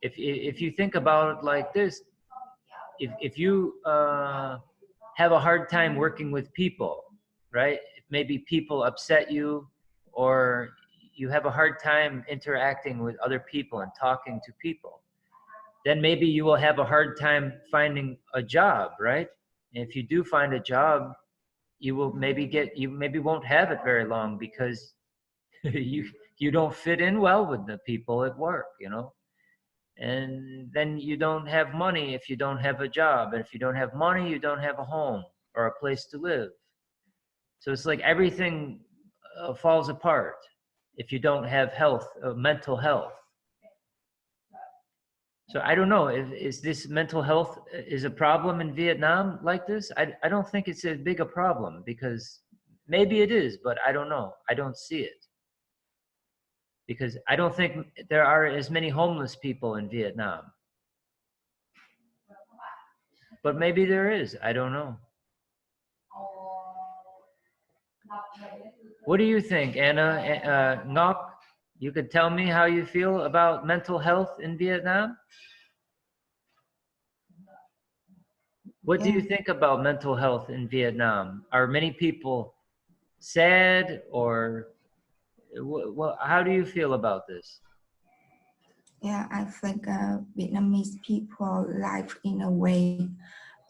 If you think about it like this, if you have a hard time working with people, right? Maybe people upset you, or you have a hard time interacting with other people and talking to people, then maybe you will have a hard time finding a job, right? And if you do find a job, you maybe won't have it very long because you don't fit in well with the people at work, and then you don't have money if you don't have a job, and if you don't have money, you don't have a home or a place to live. So it's like everything falls apart, if you don't have health, mental health. So I don't know, is this mental health is a problem in Vietnam like this? I don't think it's as big a problem, because maybe it is, but I don't know. I don't see it. Because I don't think there are as many homeless people in Vietnam. But maybe there is, I don't know. What do you think, Anna? Ngoc, you could tell me how you feel about mental health in Vietnam? What do you think about mental health in Vietnam? Are many people sad, or how do you feel about this? Yeah, I think Vietnamese people life in a way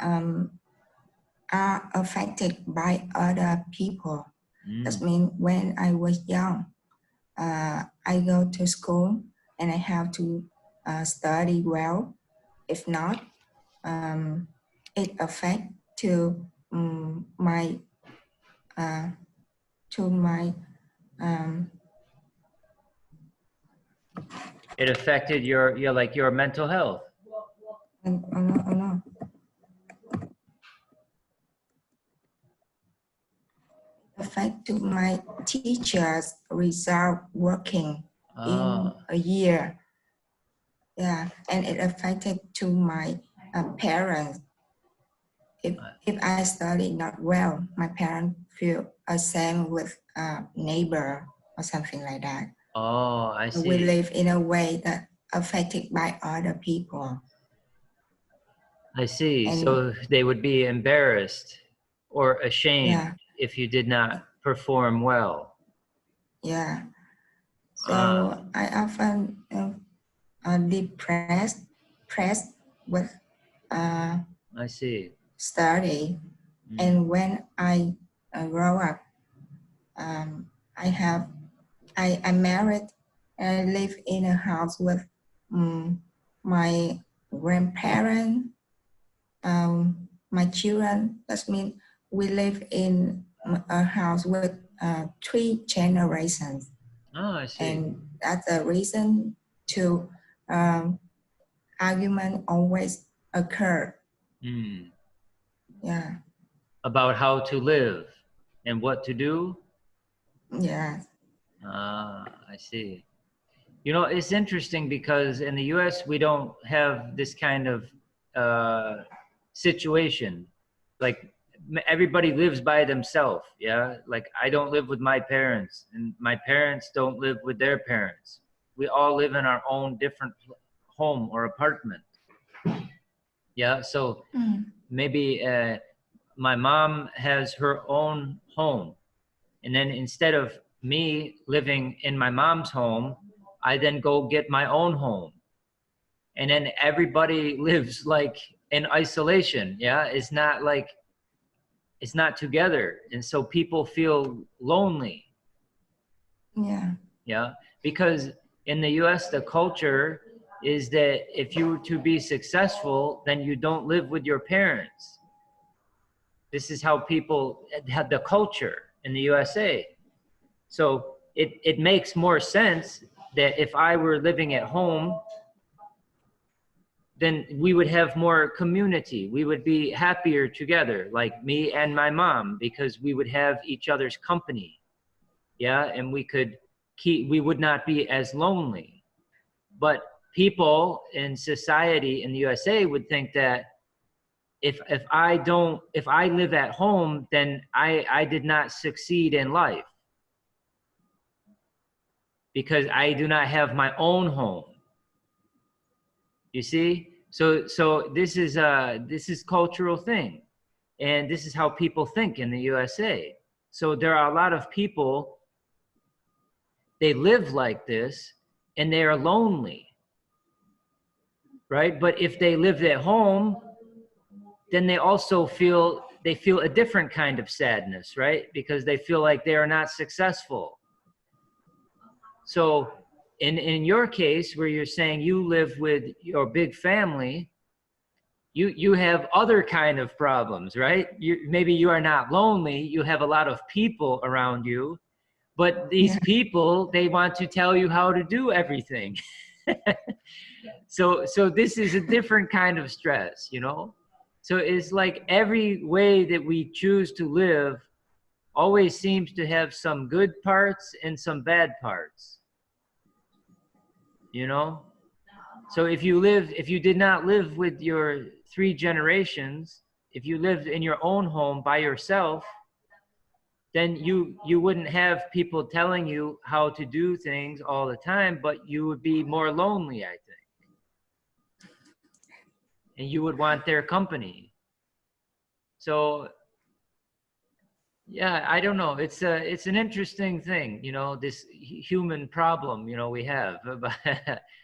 are affected by other people. That means when I was young, I go to school and I have to study well. If not, it affects to my It affected your mental health. No. Affect to my teachers result working in a year. Yeah, and it affected to my parents. If I study not well, my parents feel ashamed with neighbor or something like that. Oh, I see. We live in a way that affected by other people. I see. And so they would be embarrassed or ashamed if you did not perform well. Yeah. So I often depressed with I see. Study. And when I grow up, I'm married and I live in a house with my grandparents, my children. That means we live in a house with 3 generations. Oh, I see. And that's the reason to argument always occur. Yeah. About how to live and what to do? Yeah. I see. You know, it's interesting because in the US, we don't have this kind of situation. Like, everybody lives by themselves, yeah? Like, I don't live with my parents, and my parents don't live with their parents. We all live in our own different home or apartment. Yeah, so maybe my mom has her own home, and then instead of me living in my mom's home, I then go get my own home, and then everybody lives like in isolation. Yeah, it's not like, it's not together, and so people feel lonely. Yeah, because in the US, the culture is that if you were to be successful, then you don't live with your parents. This is how people have the culture in the USA. So it makes more sense that if I were living at home, then we would have more community. We would be happier together, like me and my mom, because we would have each other's company. Yeah, and we would not be as lonely. But people in society in the USA would think that if I live at home, then I did not succeed in life, because I do not have my own home. You see? So this is cultural thing, and this is how people think in the USA. So there are a lot of people, they live like this and they are lonely, right? But if they lived at home, then they also feel a different kind of sadness, right? Because they feel like they are not successful. So in your case, where you're saying you live with your big family, you have other kind of problems, right? Maybe you are not lonely, you have a lot of people around you, But these people, they want to tell you how to do everything. So this is a different kind of stress, you know? So it's like every way that we choose to live always seems to have some good parts and some bad parts, you know? So if you did not live with your 3 generations, if you lived in your own home by yourself, then you wouldn't have people telling you how to do things all the time, but you would be more lonely, I think. And you would want their company. So yeah, I don't know. It's an interesting thing, you know, this human problem, you know, we have about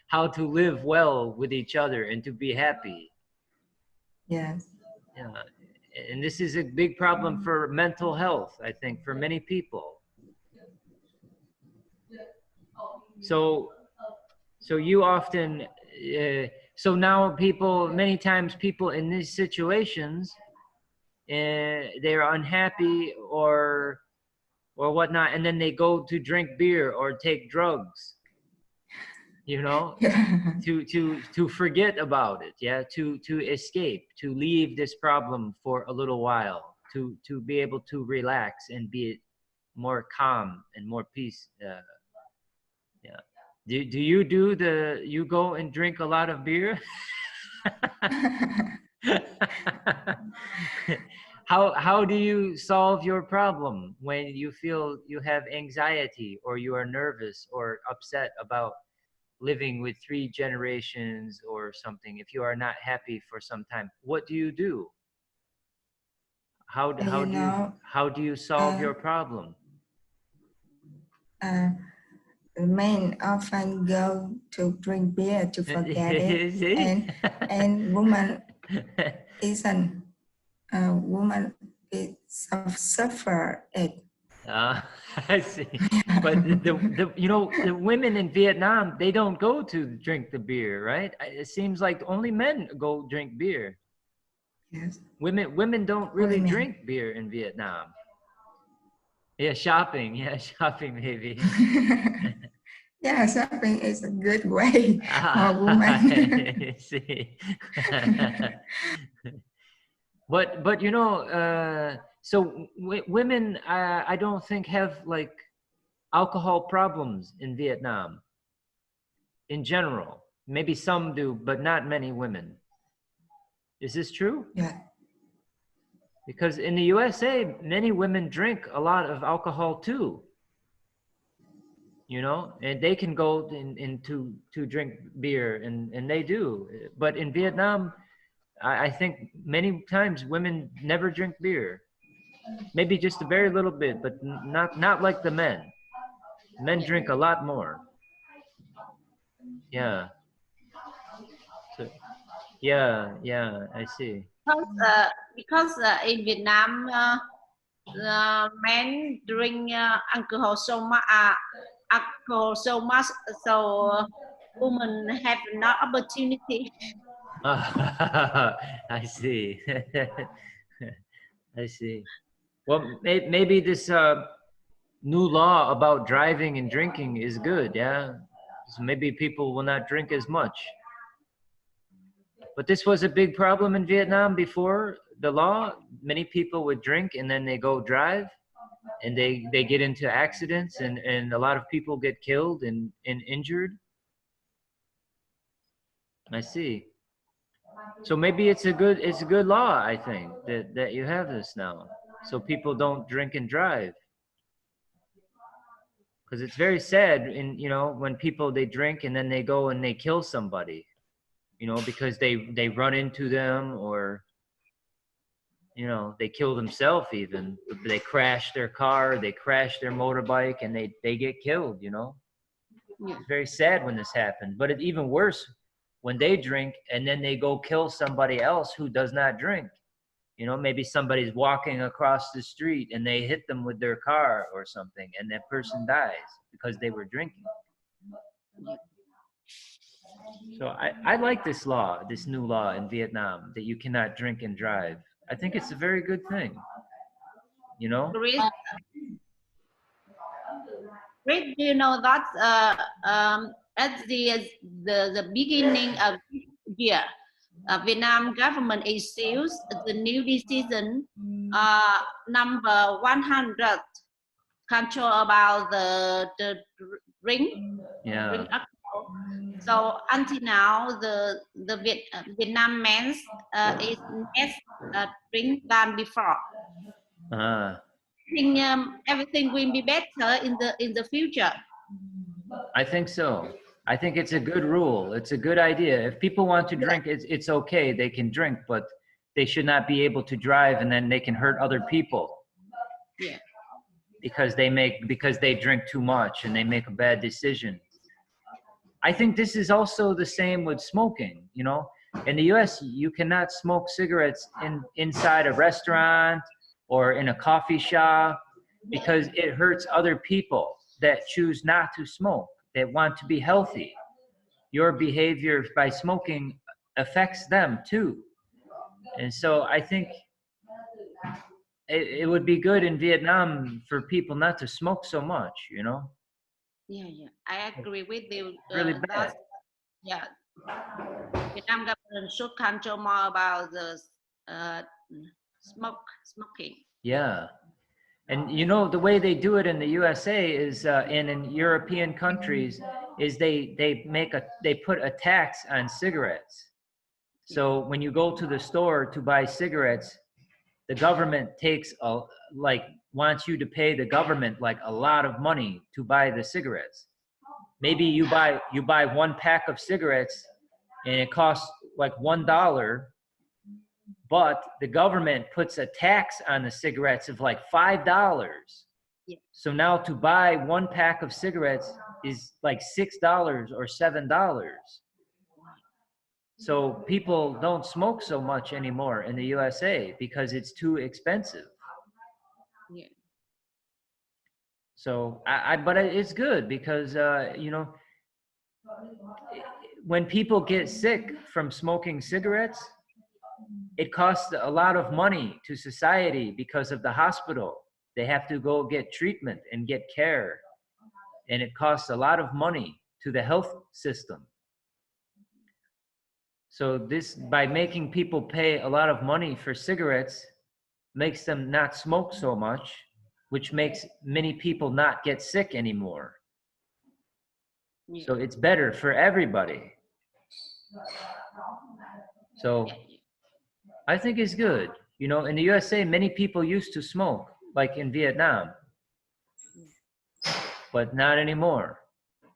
how to live well with each other and to be happy. Yes. Yeah. And this is a big problem for mental health, I think, for many people. So you often, so now many times people in these situations, they're unhappy or whatnot, and then they go to drink beer or take drugs, you know, to forget about it, yeah, to escape, to leave this problem for a little while, to be able to relax and be more calm and more peace. Yeah. Do you go and drink a lot of beer? How do you solve your problem when you feel you have anxiety or you are nervous or upset about living with 3 generations or something? If you are not happy for some time, what do you do? How do you solve your problem? Men often go to drink beer to forget it, and woman isn't. Woman is suffer it. I see. But you know, the women in Vietnam, they don't go to drink the beer, right? It seems like only men go drink beer. Yes. Women don't really drink beer in Vietnam. Yeah, shopping. Yeah, shopping maybe. Yeah, shopping is a good way for women. I see. But you know, so women, I don't think have like alcohol problems in Vietnam in general. Maybe some do, but not many women. Is this true? Yeah. Because in the USA, many women drink a lot of alcohol too. You know, and they can go to drink beer, and they do. But in Vietnam, I think many times women never drink beer. Maybe just a very little bit, but not like the men. Men drink a lot more. Yeah. So, yeah, I see. Because in Vietnam, men drink alcohol so much, so women have no opportunity. I see. I see. Well, maybe this new law about driving and drinking is good, yeah? So maybe people will not drink as much. But this was a big problem in Vietnam before the law. Many people would drink and then they go drive, and they get into accidents, and a lot of people get killed and injured. I see. So maybe it's a good law, I think, that you have this now, so people don't drink and drive. Because it's very sad, you know, when people, they drink and then they go and they kill somebody, you know, because they run into them, or, you know, they kill themselves even. They crash their car, they crash their motorbike, and they get killed, you know. It's very sad when this happens, but it's even worse when they drink and then they go kill somebody else who does not drink. You know, maybe somebody's walking across the street and they hit them with their car or something, and that person dies because they were drinking. So I like this law, this new law in Vietnam, that you cannot drink and drive. I think it's a very good thing, you know? Chris, do you know that at the beginning of this year, Vietnam government issues the new decision number 100 control about the drink. Yeah. Drink alcohol. So until now, the Vietnam men is less drink than before. I think everything will be better in the future. I think so. I think it's a good rule. It's a good idea. If people want to drink, it's okay. They can drink, but they should not be able to drive, and then they can hurt other people. Yeah. Because they drink too much and they make a bad decision. I think this is also the same with smoking. You know, in the U.S., you cannot smoke cigarettes inside a restaurant or in a coffee shop because it hurts other people that choose not to smoke, that want to be healthy. Your behavior by smoking affects them too. And so I think it would be good in Vietnam for people not to smoke so much, you know? Yeah, I agree with you. Really bad. Yeah, Vietnam government should control more about the smoking. Yeah. And you know, the way they do it in the USA is, and in European countries, is they put a tax on cigarettes. So when you go to the store to buy cigarettes, the government wants you to pay the government like a lot of money to buy the cigarettes. Maybe you buy one pack of cigarettes and it costs like $1, but the government puts a tax on the cigarettes of like $5. Yeah. So now to buy one pack of cigarettes is like $6 or $7. So people don't smoke so much anymore in the USA because it's too expensive. Yeah. So but it's good because you know, when people get sick from smoking cigarettes, it costs a lot of money to society because of the hospital. They have to go get treatment and get care, and it costs a lot of money to the health system. So this, by making people pay a lot of money for cigarettes, makes them not smoke so much, which makes many people not get sick anymore. Yeah. So it's better for everybody. So I think it's good. You know, in the USA, many people used to smoke, like in Vietnam, but not anymore.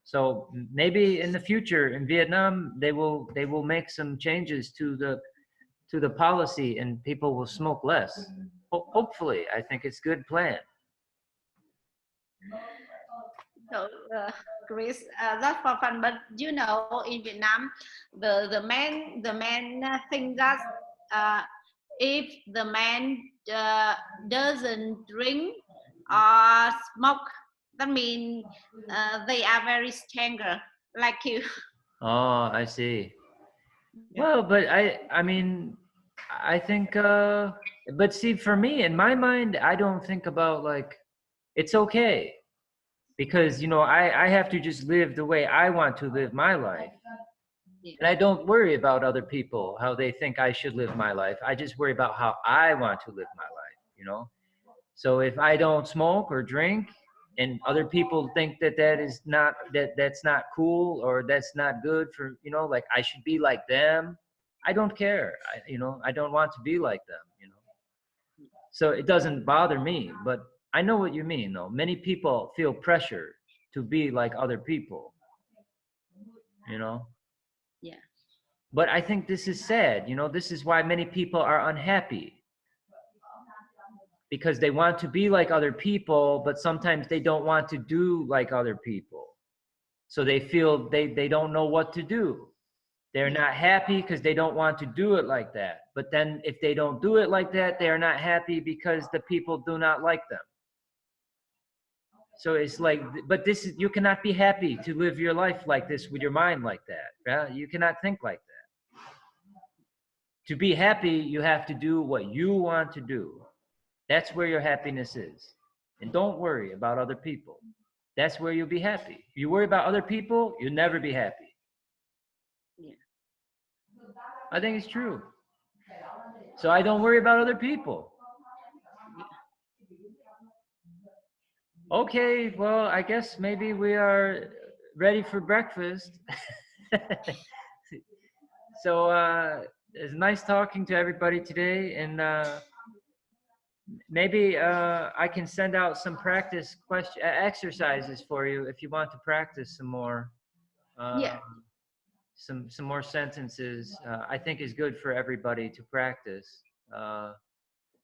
So maybe in the future in Vietnam, they will make some changes to the policy and people will smoke less. Hopefully, I think it's a good plan. So, Chris, that's for fun. But you know, in Vietnam, the man think that if the man doesn't drink or smoke, that means they are very stronger, like you. Oh, I see. Well, but I mean, I think, but see, for me, in my mind, I don't think about like, it's okay. Because, you know, I have to just live the way I want to live my life. And I don't worry about other people, how they think I should live my life. I just worry about how I want to live my life, you know? So if I don't smoke or drink and other people think that's not cool or that's not good for, you know, like I should be like them, I don't care. You know, I don't want to be like them, you know? So it doesn't bother me, but I know what you mean, though. Many people feel pressure to be like other people, you know? Yeah. But I think this is sad, you know? This is why many people are unhappy. Because they want to be like other people, but sometimes they don't want to do like other people. So they feel they don't know what to do. They're not happy because they don't want to do it like that. But then if they don't do it like that, they are not happy because the people do not like them. So it's like, but this is, you cannot be happy to live your life like this with your mind like that. Right? You cannot think like that. To be happy, you have to do what you want to do. That's where your happiness is. And don't worry about other people. that's where you'll be happy. You worry about other people, you'll never be happy. Yeah. I think it's true. So I don't worry about other people. Okay, well, I guess maybe we are ready for breakfast. So it's nice talking to everybody today, and maybe I can send out some practice exercises for you if you want to practice some more. Yeah. Some more sentences. I think is good for everybody to practice.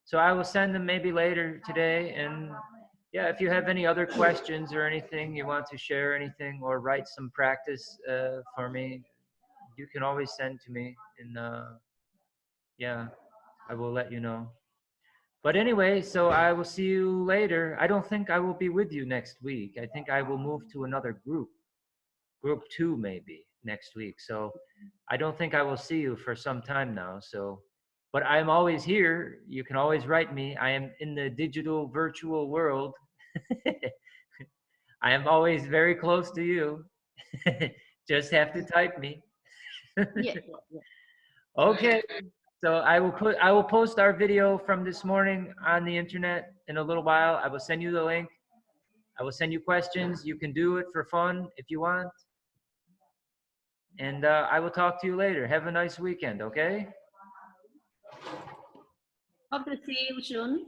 So I will send them maybe later today, and yeah, if you have any other questions or anything you want to share, anything, or write some practice for me, you can always send to me, and yeah, I will let you know. But anyway, so I will see you later. I don't think I will be with you next week. I think I will move to another group 2 maybe next week. So I don't think I will see you for some time now. So, but I'm always here. You can always write me. I am in the digital virtual world. I am always very close to you. Just have to type me. Yeah. Okay. So I will post our video from this morning on the internet in a little while. I will send you the link. I will send you questions. You can do it for fun if you want. And I will talk to you later. Have a nice weekend, okay? Hope to see you soon.